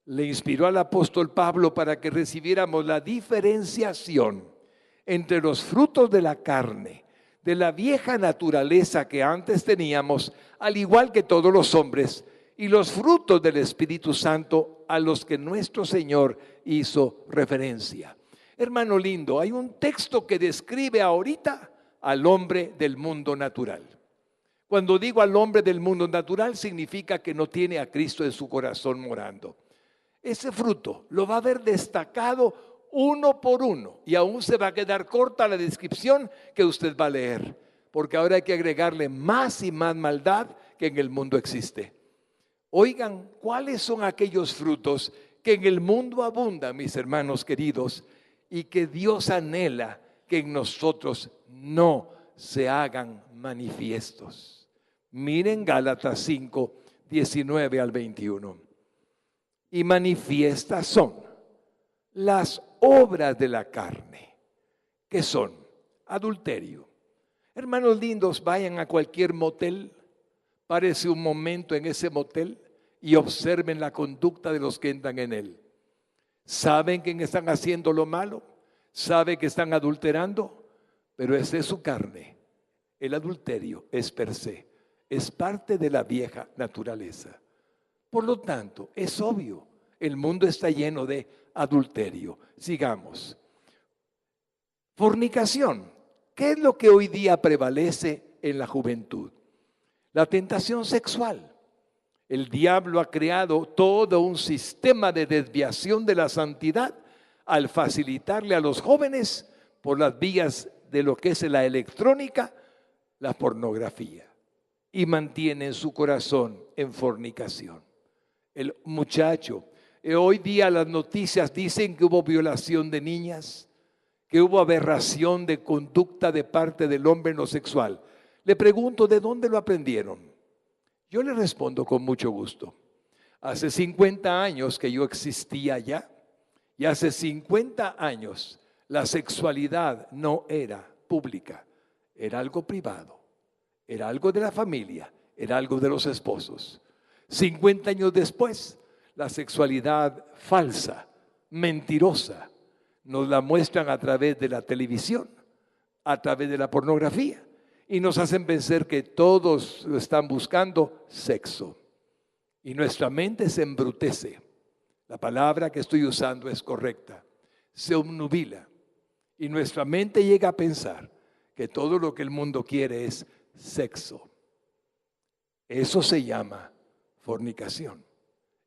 le inspiró al apóstol Pablo para que recibiéramos la diferenciación entre los frutos de la carne, de la vieja naturaleza que antes teníamos, al igual que todos los hombres, y los frutos del Espíritu Santo a los que nuestro Señor hizo referencia. Hermano lindo, hay un texto que describe ahorita al hombre del mundo natural. Cuando digo al hombre del mundo natural, significa que no tiene a Cristo en su corazón morando. Ese fruto lo va a ver destacado uno por uno y aún se va a quedar corta la descripción que usted va a leer, porque ahora hay que agregarle más y más maldad que en el mundo existe. Oigan, ¿cuáles son aquellos frutos que en el mundo abundan, mis hermanos queridos, y que Dios anhela que en nosotros no se hagan manifiestos? Miren Gálatas 5, 19 al 21. Y manifiestas son las obras de la carne, que son adulterio. Hermanos lindos, vayan a cualquier motel, párese un momento en ese motel y observen la conducta de los que entran en él. ¿Saben que están haciendo lo malo? ¿Saben que están adulterando? Pero esa es su carne. El adulterio es per se, es parte de la vieja naturaleza. Por lo tanto, es obvio, el mundo está lleno de adulterio. Sigamos. Fornicación. ¿Qué es lo que hoy día prevalece en la juventud? La tentación sexual. El diablo ha creado todo un sistema de desviación de la santidad al facilitarle a los jóvenes por las vías de lo que es la electrónica, la pornografía, y mantienen su corazón en fornicación. El muchacho, hoy día las noticias dicen que hubo violación de niñas, que hubo aberración de conducta de parte del hombre en lo sexual. Le pregunto, ¿de dónde lo aprendieron? Yo le respondo con mucho gusto. Hace 50 años que yo existía ya, y hace 50 años la sexualidad no era pública, era algo privado, era algo de la familia, era algo de los esposos. 50 años después, la sexualidad falsa, mentirosa, nos la muestran a través de la televisión, a través de la pornografía. y nos hacen pensar que todos lo están buscando, sexo. Y nuestra mente se embrutece. La palabra que estoy usando es correcta. Se obnubila. Y nuestra mente llega a pensar que todo lo que el mundo quiere es sexo. Eso se llama fornicación.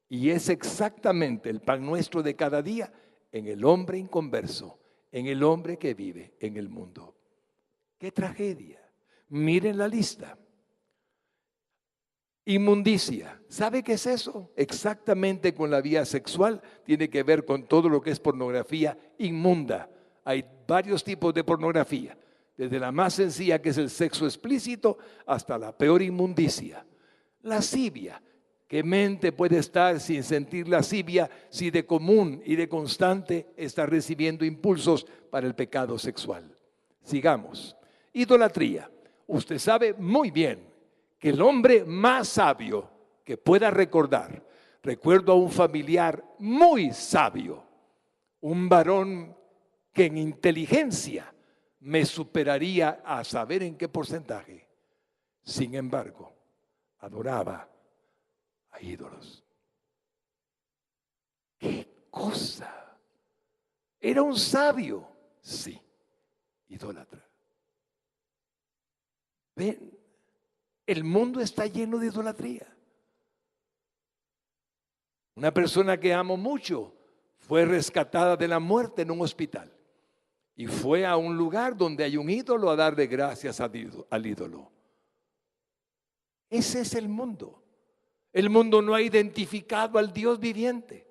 Y es exactamente el pan nuestro de cada día en el hombre inconverso, en el hombre que vive en el mundo. ¡Qué tragedia! Miren la lista. Inmundicia. ¿Sabe qué es eso? Exactamente con la vía sexual. Tiene que ver con todo lo que es pornografía inmunda. Hay varios tipos de pornografía. Desde la más sencilla, que es el sexo explícito, hasta la peor inmundicia. Lascivia. ¿Qué mente puede estar sin sentir lascivia si de común y de constante está recibiendo impulsos para el pecado sexual? Sigamos. Idolatría. Usted sabe muy bien que el hombre más sabio que pueda recordar, recuerdo a un familiar muy sabio, un varón que en inteligencia me superaría a saber en qué porcentaje. Sin embargo, adoraba a ídolos. ¡Qué cosa! Era un sabio, sí, idólatra. Ven, el mundo está lleno de idolatría. Una persona que amo mucho fue rescatada de la muerte en un hospital y fue a un lugar donde hay un ídolo a darle gracias al ídolo. Ese es el mundo. El mundo no ha identificado al Dios viviente,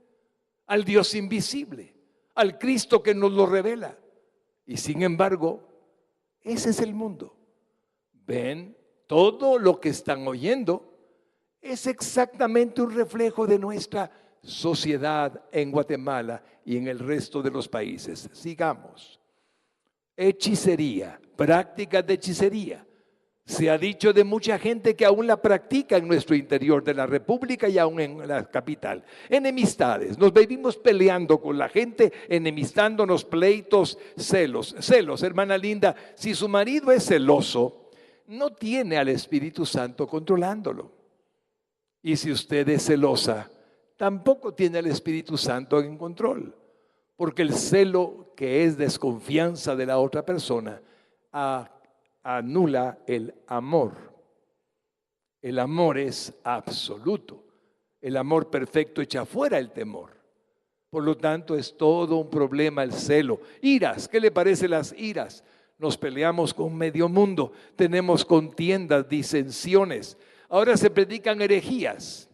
al Dios invisible, al Cristo que nos lo revela. Y sin embargo, ese es el mundo. Ven, todo lo que están oyendo es exactamente un reflejo de nuestra sociedad en Guatemala y en el resto de los países. Sigamos. Hechicería, prácticas de hechicería. Se ha dicho de mucha gente que aún la practica en nuestro interior de la República y aún en la capital. Enemistades, nos vivimos peleando con la gente, enemistándonos, pleitos, celos. Celos, hermana linda, si su marido es celoso, no tiene al Espíritu Santo controlándolo. Y si usted es celosa, tampoco tiene al Espíritu Santo en control. Porque el celo, que es desconfianza de la otra persona, anula el amor. El amor es absoluto. El amor perfecto echa fuera el temor. Por lo tanto, es todo un problema el celo. Iras, ¿qué le parece las iras? Nos peleamos con medio mundo, tenemos contiendas, disensiones. Ahora se predican herejías.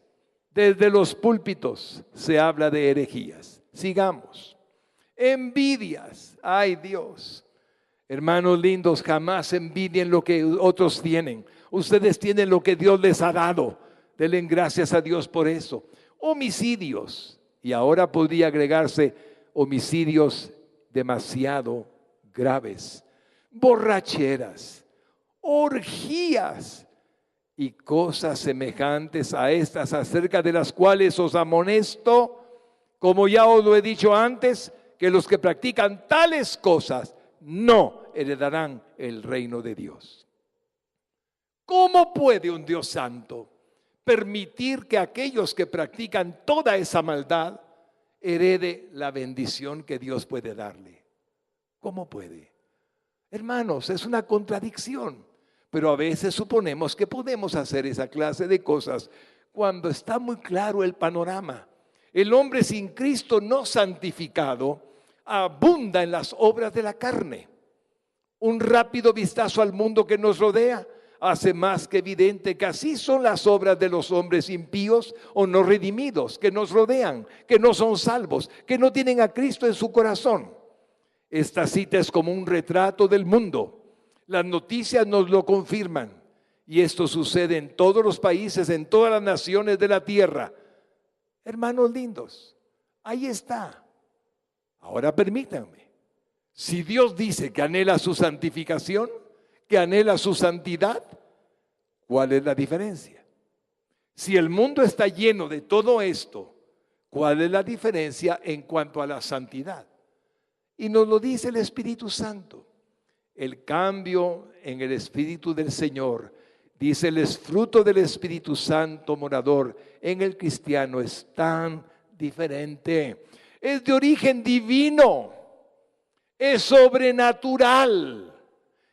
Desde los púlpitos se habla de herejías. Sigamos. Envidias. Ay, Dios. Hermanos lindos, jamás envidien lo que otros tienen. Ustedes tienen lo que Dios les ha dado. Denle gracias a Dios por eso. Homicidios. Y ahora podría agregarse homicidios demasiado graves. Borracheras, orgías y cosas semejantes a estas, acerca de las cuales os amonesto, como ya os lo he dicho antes, que los que practican tales cosas no heredarán el reino de Dios. ¿Cómo puede un Dios santo permitir que aquellos que practican toda esa maldad herede la bendición que Dios puede darle? ¿Cómo puede? Hermanos, es una contradicción, pero a veces suponemos que podemos hacer esa clase de cosas cuando está muy claro el panorama. El hombre sin Cristo no santificado abunda en las obras de la carne. Un rápido vistazo al mundo que nos rodea hace más que evidente que así son las obras de los hombres impíos o no redimidos que nos rodean, que no son salvos, que no tienen a Cristo en su corazón. Esta cita es como un retrato del mundo. Las noticias nos lo confirman. Y esto sucede en todos los países, en todas las naciones de la tierra. Hermanos lindos, ahí está. Ahora permítanme. Si Dios dice que anhela su santificación, que anhela su santidad, ¿cuál es la diferencia? Si el mundo está lleno de todo esto, ¿cuál es la diferencia en cuanto a la santidad? Y nos lo dice el Espíritu Santo. el cambio en el Espíritu del Señor, dice, el fruto del Espíritu Santo morador en el cristiano es tan diferente. Es de origen divino, es sobrenatural.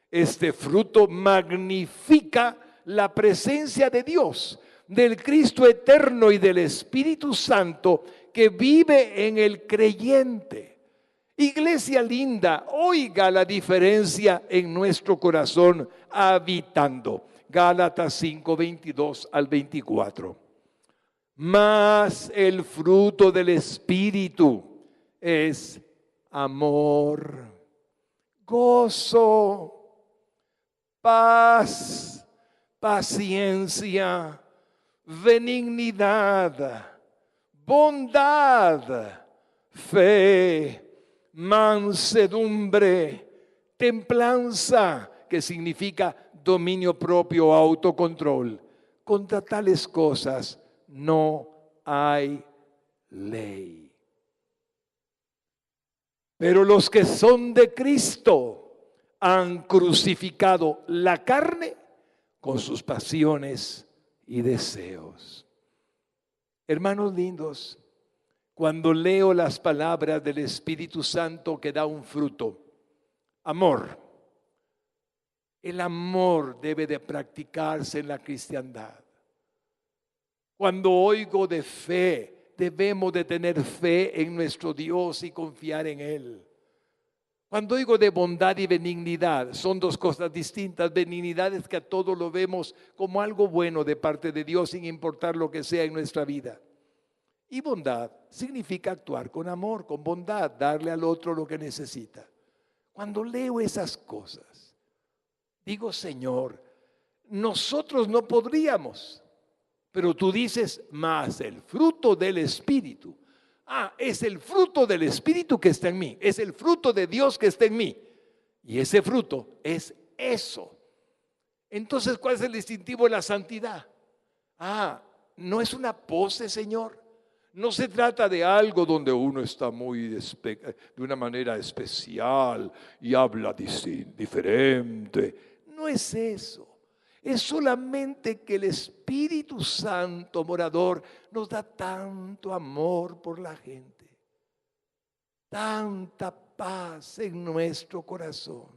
Este fruto magnifica la presencia de Dios, del Cristo eterno y del Espíritu Santo que vive en el creyente. Iglesia linda, oiga la diferencia en nuestro corazón habitando. Gálatas 5, 22 al 24. Mas el fruto del Espíritu es amor, gozo, paz, paciencia, benignidad, bondad, fe, mansedumbre, templanza, que significa dominio propio, autocontrol. Contra tales cosas no hay ley. Pero los que son de Cristo han crucificado la carne con sus pasiones y deseos. Hermanos lindos, cuando leo las palabras del Espíritu Santo que da un fruto, amor. El amor debe de practicarse en la cristiandad. Cuando oigo de fe, debemos de tener fe en nuestro Dios y confiar en Él. Cuando oigo de bondad y benignidad, son dos cosas distintas. Benignidad es que a todo lo vemos como algo bueno de parte de Dios, sin importar lo que sea en nuestra vida. Y bondad significa actuar con amor, con bondad, darle al otro lo que necesita. Cuando leo esas cosas, digo, Señor, nosotros no podríamos, pero tú dices, más el fruto del Espíritu. Es el fruto del Espíritu que está en mí, es el fruto de Dios que está en mí. Y ese fruto es eso. Entonces, ¿cuál es el distintivo de la santidad? No es una pose, Señor. No se trata de algo donde uno está muy de una manera especial y habla diferente. No es eso. Es solamente que el Espíritu Santo morador nos da tanto amor por la gente, tanta paz en nuestro corazón,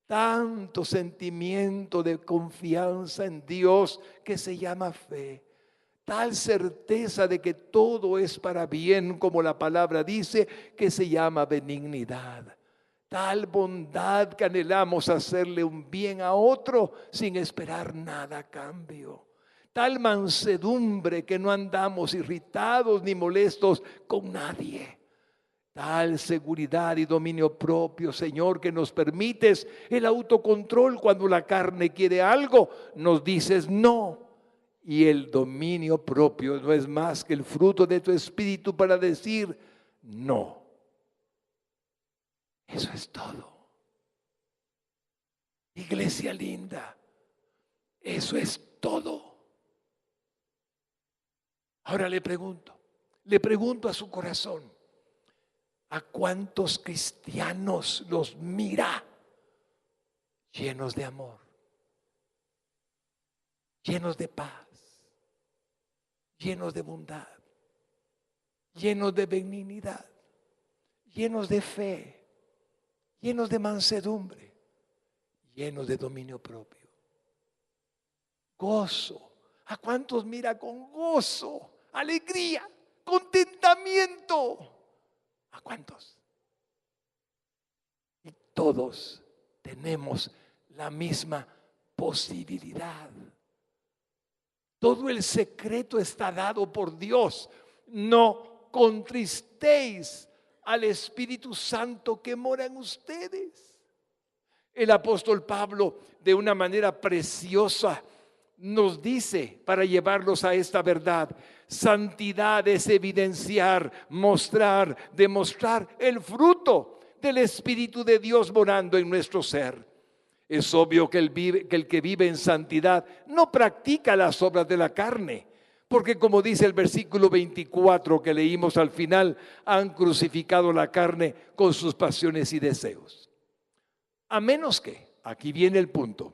tanto sentimiento de confianza en Dios que se llama fe, tal certeza de que todo es para bien, como la palabra dice, que se llama benignidad. Tal bondad que anhelamos hacerle un bien a otro sin esperar nada a cambio. Tal mansedumbre que no andamos irritados ni molestos con nadie. Tal seguridad y dominio propio, Señor, que nos permites el autocontrol cuando la carne quiere algo, nos dices no. Y el dominio propio no es más que el fruto de tu espíritu para decir no. Eso es todo. Iglesia linda, eso es todo. Ahora le pregunto a su corazón, ¿a cuántos cristianos los mira llenos de amor, llenos de paz, llenos de bondad, llenos de benignidad, llenos de fe, llenos de mansedumbre, llenos de dominio propio? Gozo. ¿A cuántos mira con gozo, alegría, contentamiento? ¿A cuántos? Y todos tenemos la misma posibilidad. Todo el secreto está dado por Dios. No contristéis al Espíritu Santo que mora en ustedes. El apóstol Pablo, de una manera preciosa, nos dice, para llevarlos a esta verdad, santidad es evidenciar, mostrar, demostrar el fruto del Espíritu de Dios morando en nuestro ser. Es obvio que el que vive en santidad no practica las obras de la carne, porque como dice el versículo 24 que leímos al final, han crucificado la carne con sus pasiones y deseos. A menos que, aquí viene el punto,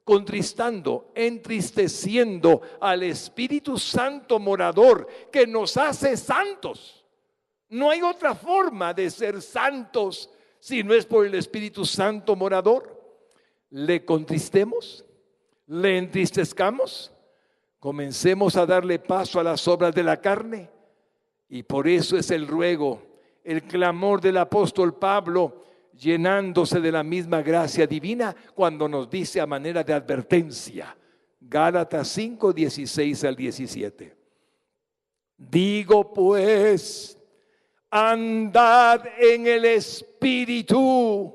contristando, entristeciendo al Espíritu Santo morador que nos hace santos. No hay otra forma de ser santos si no es por el Espíritu Santo morador. Le contristemos, le entristezcamos, comencemos a darle paso a las obras de la carne. Y por eso es el ruego, el clamor del apóstol Pablo, llenándose de la misma gracia divina, cuando nos dice a manera de advertencia, Gálatas 5, 16 al 17. Digo pues, andad en el Espíritu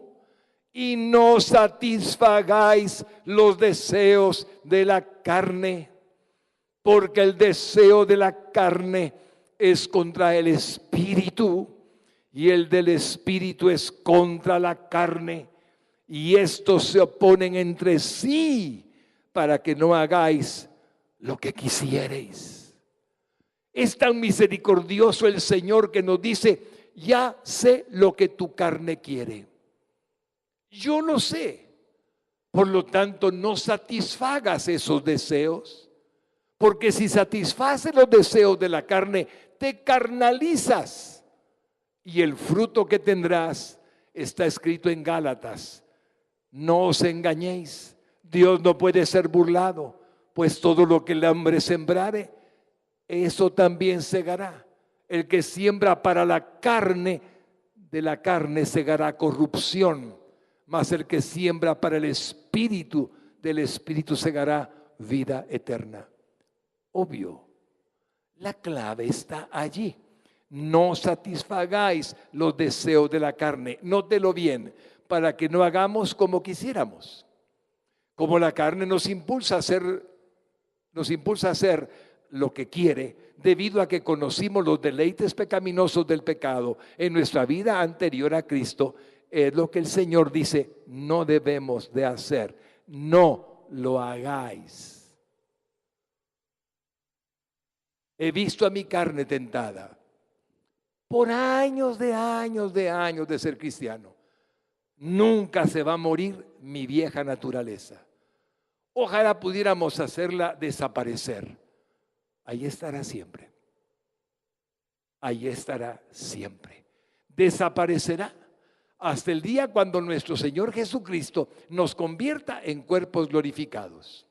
y no satisfagáis los deseos de la carne, porque el deseo de la carne es contra el Espíritu y el del Espíritu es contra la carne, y estos se oponen entre sí para que no hagáis lo que quisiereis. Es tan misericordioso el Señor que nos dice, ya sé lo que tu carne quiere. Yo lo sé. Por lo tanto, no satisfagas esos deseos, porque si satisfaces los deseos de la carne, te carnalizas. Y el fruto que tendrás está escrito en Gálatas. No os engañéis, Dios no puede ser burlado, pues todo lo que el hombre sembrare, eso también segará. El que siembra para la carne, de la carne segará corrupción, mas el que siembra para el Espíritu, del Espíritu segará vida eterna. Obvio, la clave está allí. No satisfagáis los deseos de la carne, nótelo bien, para que no hagamos como quisiéramos. Como la carne nos impulsa a hacer lo que quiere, debido a que conocimos los deleites pecaminosos del pecado en nuestra vida anterior a Cristo, es lo que el Señor dice, no debemos de hacer, no lo hagáis. He visto a mi carne tentada por años de ser cristiano. Nunca se va a morir mi vieja naturaleza. Ojalá pudiéramos hacerla desaparecer. Ahí estará siempre. Ahí estará siempre. Desaparecerá hasta el día cuando nuestro Señor Jesucristo nos convierta en cuerpos glorificados.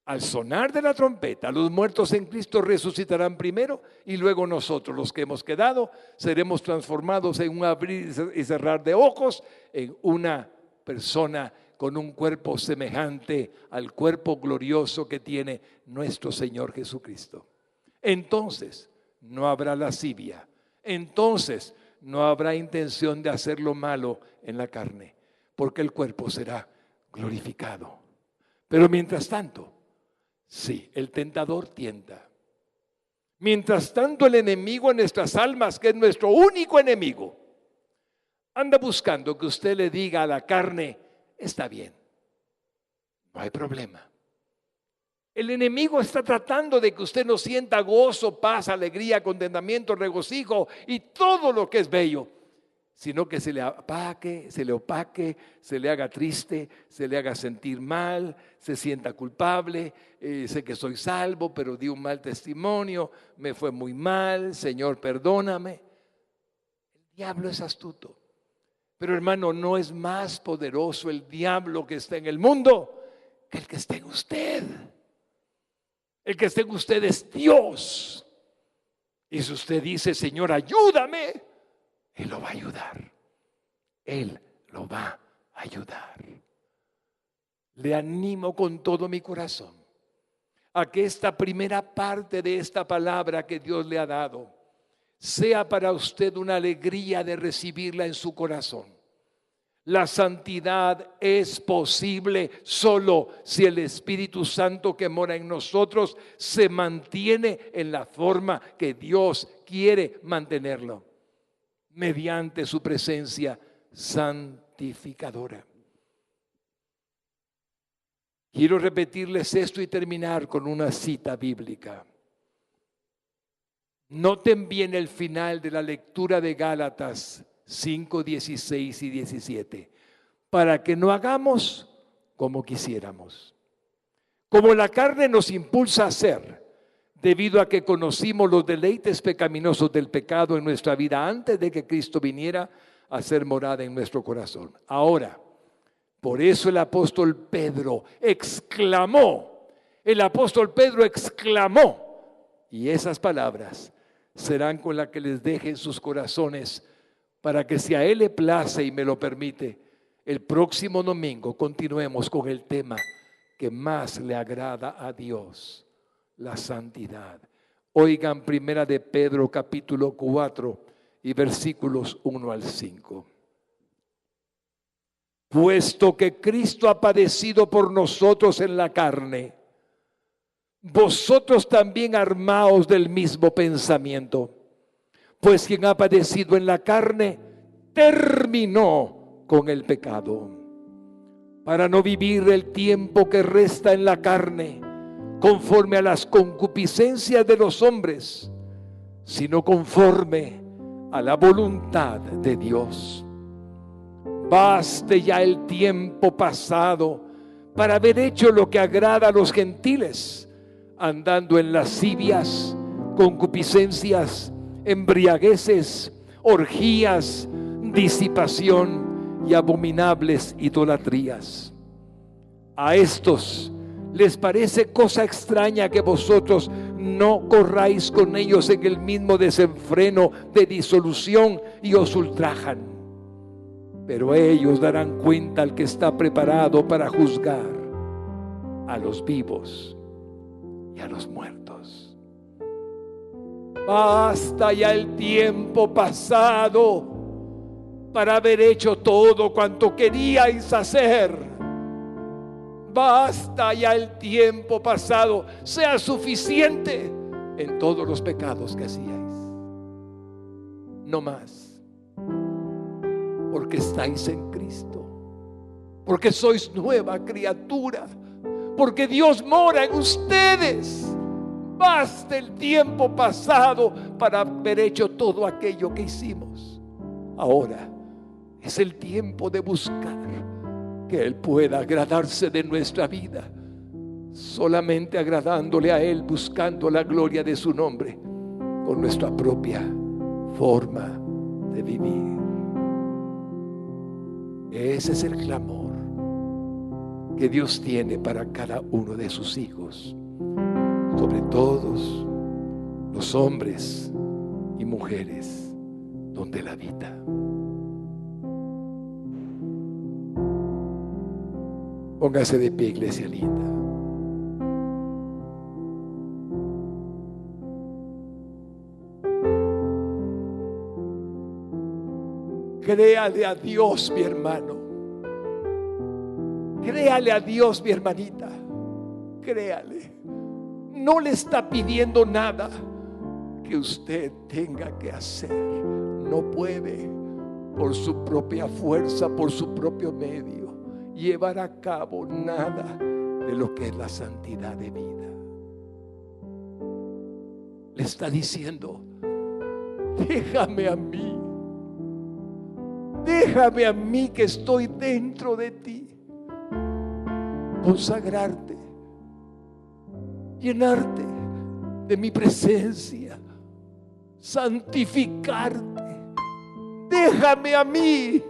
Al sonar de la trompeta, los muertos en Cristo resucitarán primero y luego nosotros, los que hemos quedado, seremos transformados en un abrir y cerrar de ojos, en una persona con un cuerpo semejante al cuerpo glorioso que tiene nuestro Señor Jesucristo. Entonces no habrá lascivia, entonces no habrá intención de hacer lo malo en la carne, porque el cuerpo será glorificado. Pero mientras tanto, sí, el tentador tienta. Mientras tanto, el enemigo en nuestras almas, que es nuestro único enemigo, anda buscando que usted le diga a la carne, está bien, no hay problema. El enemigo está tratando de que usted no sienta gozo, paz, alegría, contentamiento, regocijo y todo lo que es bello, sino que se le opaque, se le haga triste, se le haga sentir mal, se sienta culpable. Sé que soy salvo, pero di un mal testimonio, me fue muy mal, Señor, perdóname. El diablo es astuto, pero hermano, no es más poderoso el diablo que está en el mundo que el que está en usted. El que está en usted es Dios. Y si usted dice, Señor, ayúdame, Él lo va a ayudar. Él lo va a ayudar. Le animo con todo mi corazón a que esta primera parte de esta palabra que Dios le ha dado sea para usted una alegría de recibirla en su corazón. La santidad es posible solo si el Espíritu Santo que mora en nosotros se mantiene en la forma que Dios quiere mantenerlo, mediante su presencia santificadora. Quiero repetirles esto y terminar con una cita bíblica. Noten bien el final de la lectura de Gálatas 5, 16 y 17. para que no hagamos como quisiéramos. Como la carne nos impulsa a hacer, debido a que conocimos los deleites pecaminosos del pecado en nuestra vida antes de que Cristo viniera a ser morada en nuestro corazón. Ahora, por eso el apóstol Pedro exclamó, y esas palabras serán con las que les deje en sus corazones, para que si a Él le place y me lo permite, el próximo domingo continuemos con el tema que más le agrada a Dios, la santidad. Oigan primera de Pedro capítulo 4 y versículos 1 al 5. Puesto que Cristo ha padecido por nosotros en la carne, vosotros también armaos del mismo pensamiento. Pues quien ha padecido en la carne, terminó con el pecado, para no vivir el tiempo que resta en la carne, conforme a las concupiscencias de los hombres, sino conforme a la voluntad de Dios. Baste ya el tiempo pasado para haber hecho lo que agrada a los gentiles, andando en lascivias, concupiscencias, embriagueces, orgías, disipación y abominables idolatrías. A estos les parece cosa extraña que vosotros no corráis con ellos en el mismo desenfreno de disolución y os ultrajan. Pero ellos darán cuenta al que está preparado para juzgar a los vivos y a los muertos. Basta ya el tiempo pasado para haber hecho todo cuanto queríais hacer. Basta ya el tiempo pasado, sea suficiente en todos los pecados que hacíais. No más. Porque estáis en Cristo, porque sois nueva criatura, porque Dios mora en ustedes. Basta el tiempo pasado para haber hecho todo aquello que hicimos. Ahora es el tiempo de buscar que Él pueda agradarse de nuestra vida, solamente agradándole a Él, buscando la gloria de su nombre con nuestra propia forma de vivir. Ese es el clamor que Dios tiene para cada uno de sus hijos, sobre todos los hombres y mujeres donde Él habita. Póngase de pie, iglesia linda. Créale a Dios, mi hermano. Créale a Dios, mi hermanita. Créale. No le está pidiendo nada que usted tenga que hacer. No puede, por su propia fuerza, por su propio medio, llevar a cabo nada de lo que es la santidad de vida. Le está diciendo: déjame a mí. Déjame a mí que estoy dentro de ti. Consagrarte, llenarte de mi presencia, santificarte. Déjame a mí,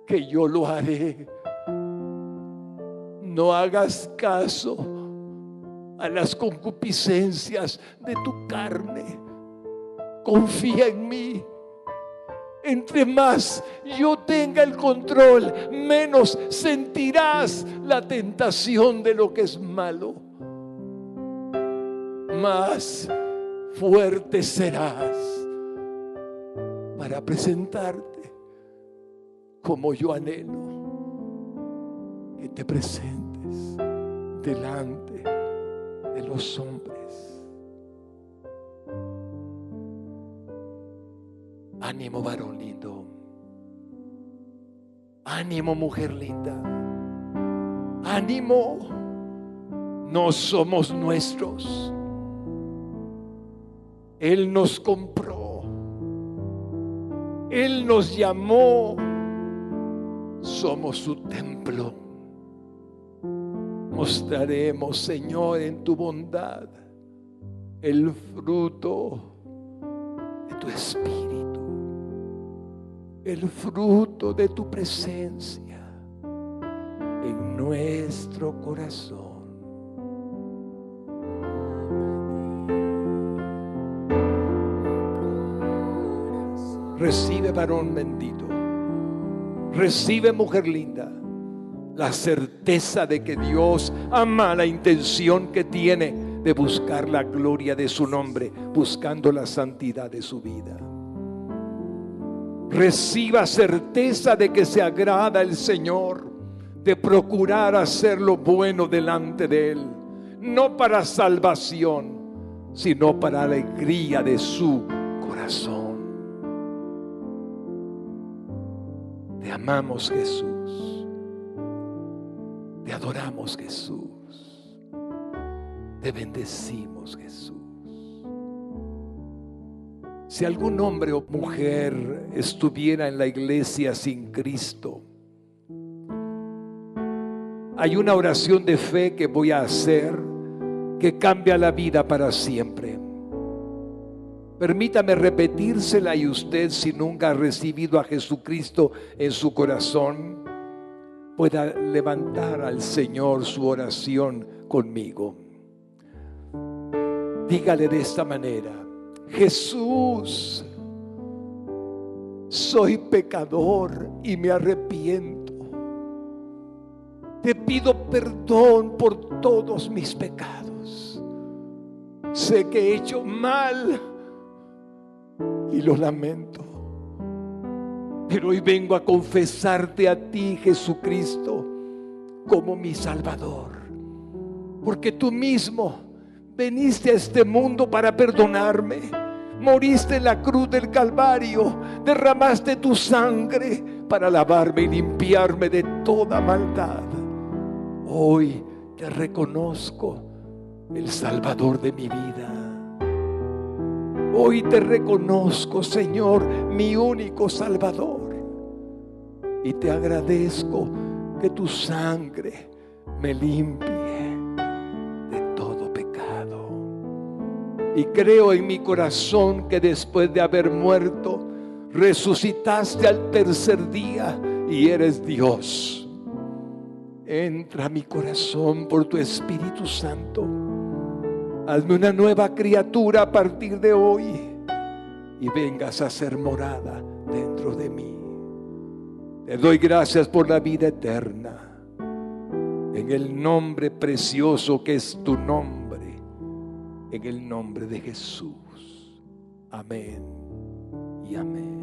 que yo lo haré. No hagas caso a las concupiscencias de tu carne. Confía en mí. Entre más yo tenga el control, menos sentirás la tentación de lo que es malo. Más fuerte serás para presentarte como yo anhelo que te presentes delante de los hombres. Ánimo, varón lindo. Ánimo, mujer linda. Ánimo. No somos nuestros. Él nos compró. Él nos llamó. somos su templo. Mostraremos, Señor, en tu bondad el fruto de tu espíritu, el fruto de tu presencia en nuestro corazón. Recibe, varón bendito. Recibe, mujer linda, la certeza de que Dios ama la intención que tiene de buscar la gloria de su nombre, buscando la santidad de su vida. Reciba certeza de que se agrada el Señor de procurar hacer lo bueno delante de Él, no para salvación, sino para alegría de su corazón. Te amamos, Jesús. Te adoramos, Jesús. Te bendecimos, Jesús. Si algún hombre o mujer estuviera en la iglesia sin Cristo, hay una oración de fe que voy a hacer que cambia la vida para siempre. Permítame repetírsela, y usted, si nunca ha recibido a Jesucristo en su corazón, pueda levantar al Señor su oración conmigo. Dígale de esta manera: Jesús, soy pecador y me arrepiento. Te pido perdón por todos mis pecados. Sé que he hecho mal y lo lamento, pero hoy vengo a confesarte a ti, Jesucristo, como mi Salvador, porque tú mismo veniste a este mundo para perdonarme. Moriste en la cruz del Calvario, derramaste tu sangre para lavarme y limpiarme de toda maldad. Hoy te reconozco el Salvador de mi vida. Hoy te reconozco, Señor, mi único Salvador. Y te agradezco que tu sangre me limpie de todo pecado. Y creo en mi corazón que después de haber muerto, resucitaste al tercer día y eres Dios. Entra a mi corazón por tu Espíritu Santo. Hazme una nueva criatura a partir de hoy y vengas a ser morada dentro de mí. Te doy gracias por la vida eterna, en el nombre precioso que es tu nombre, en el nombre de Jesús. Amén y amén.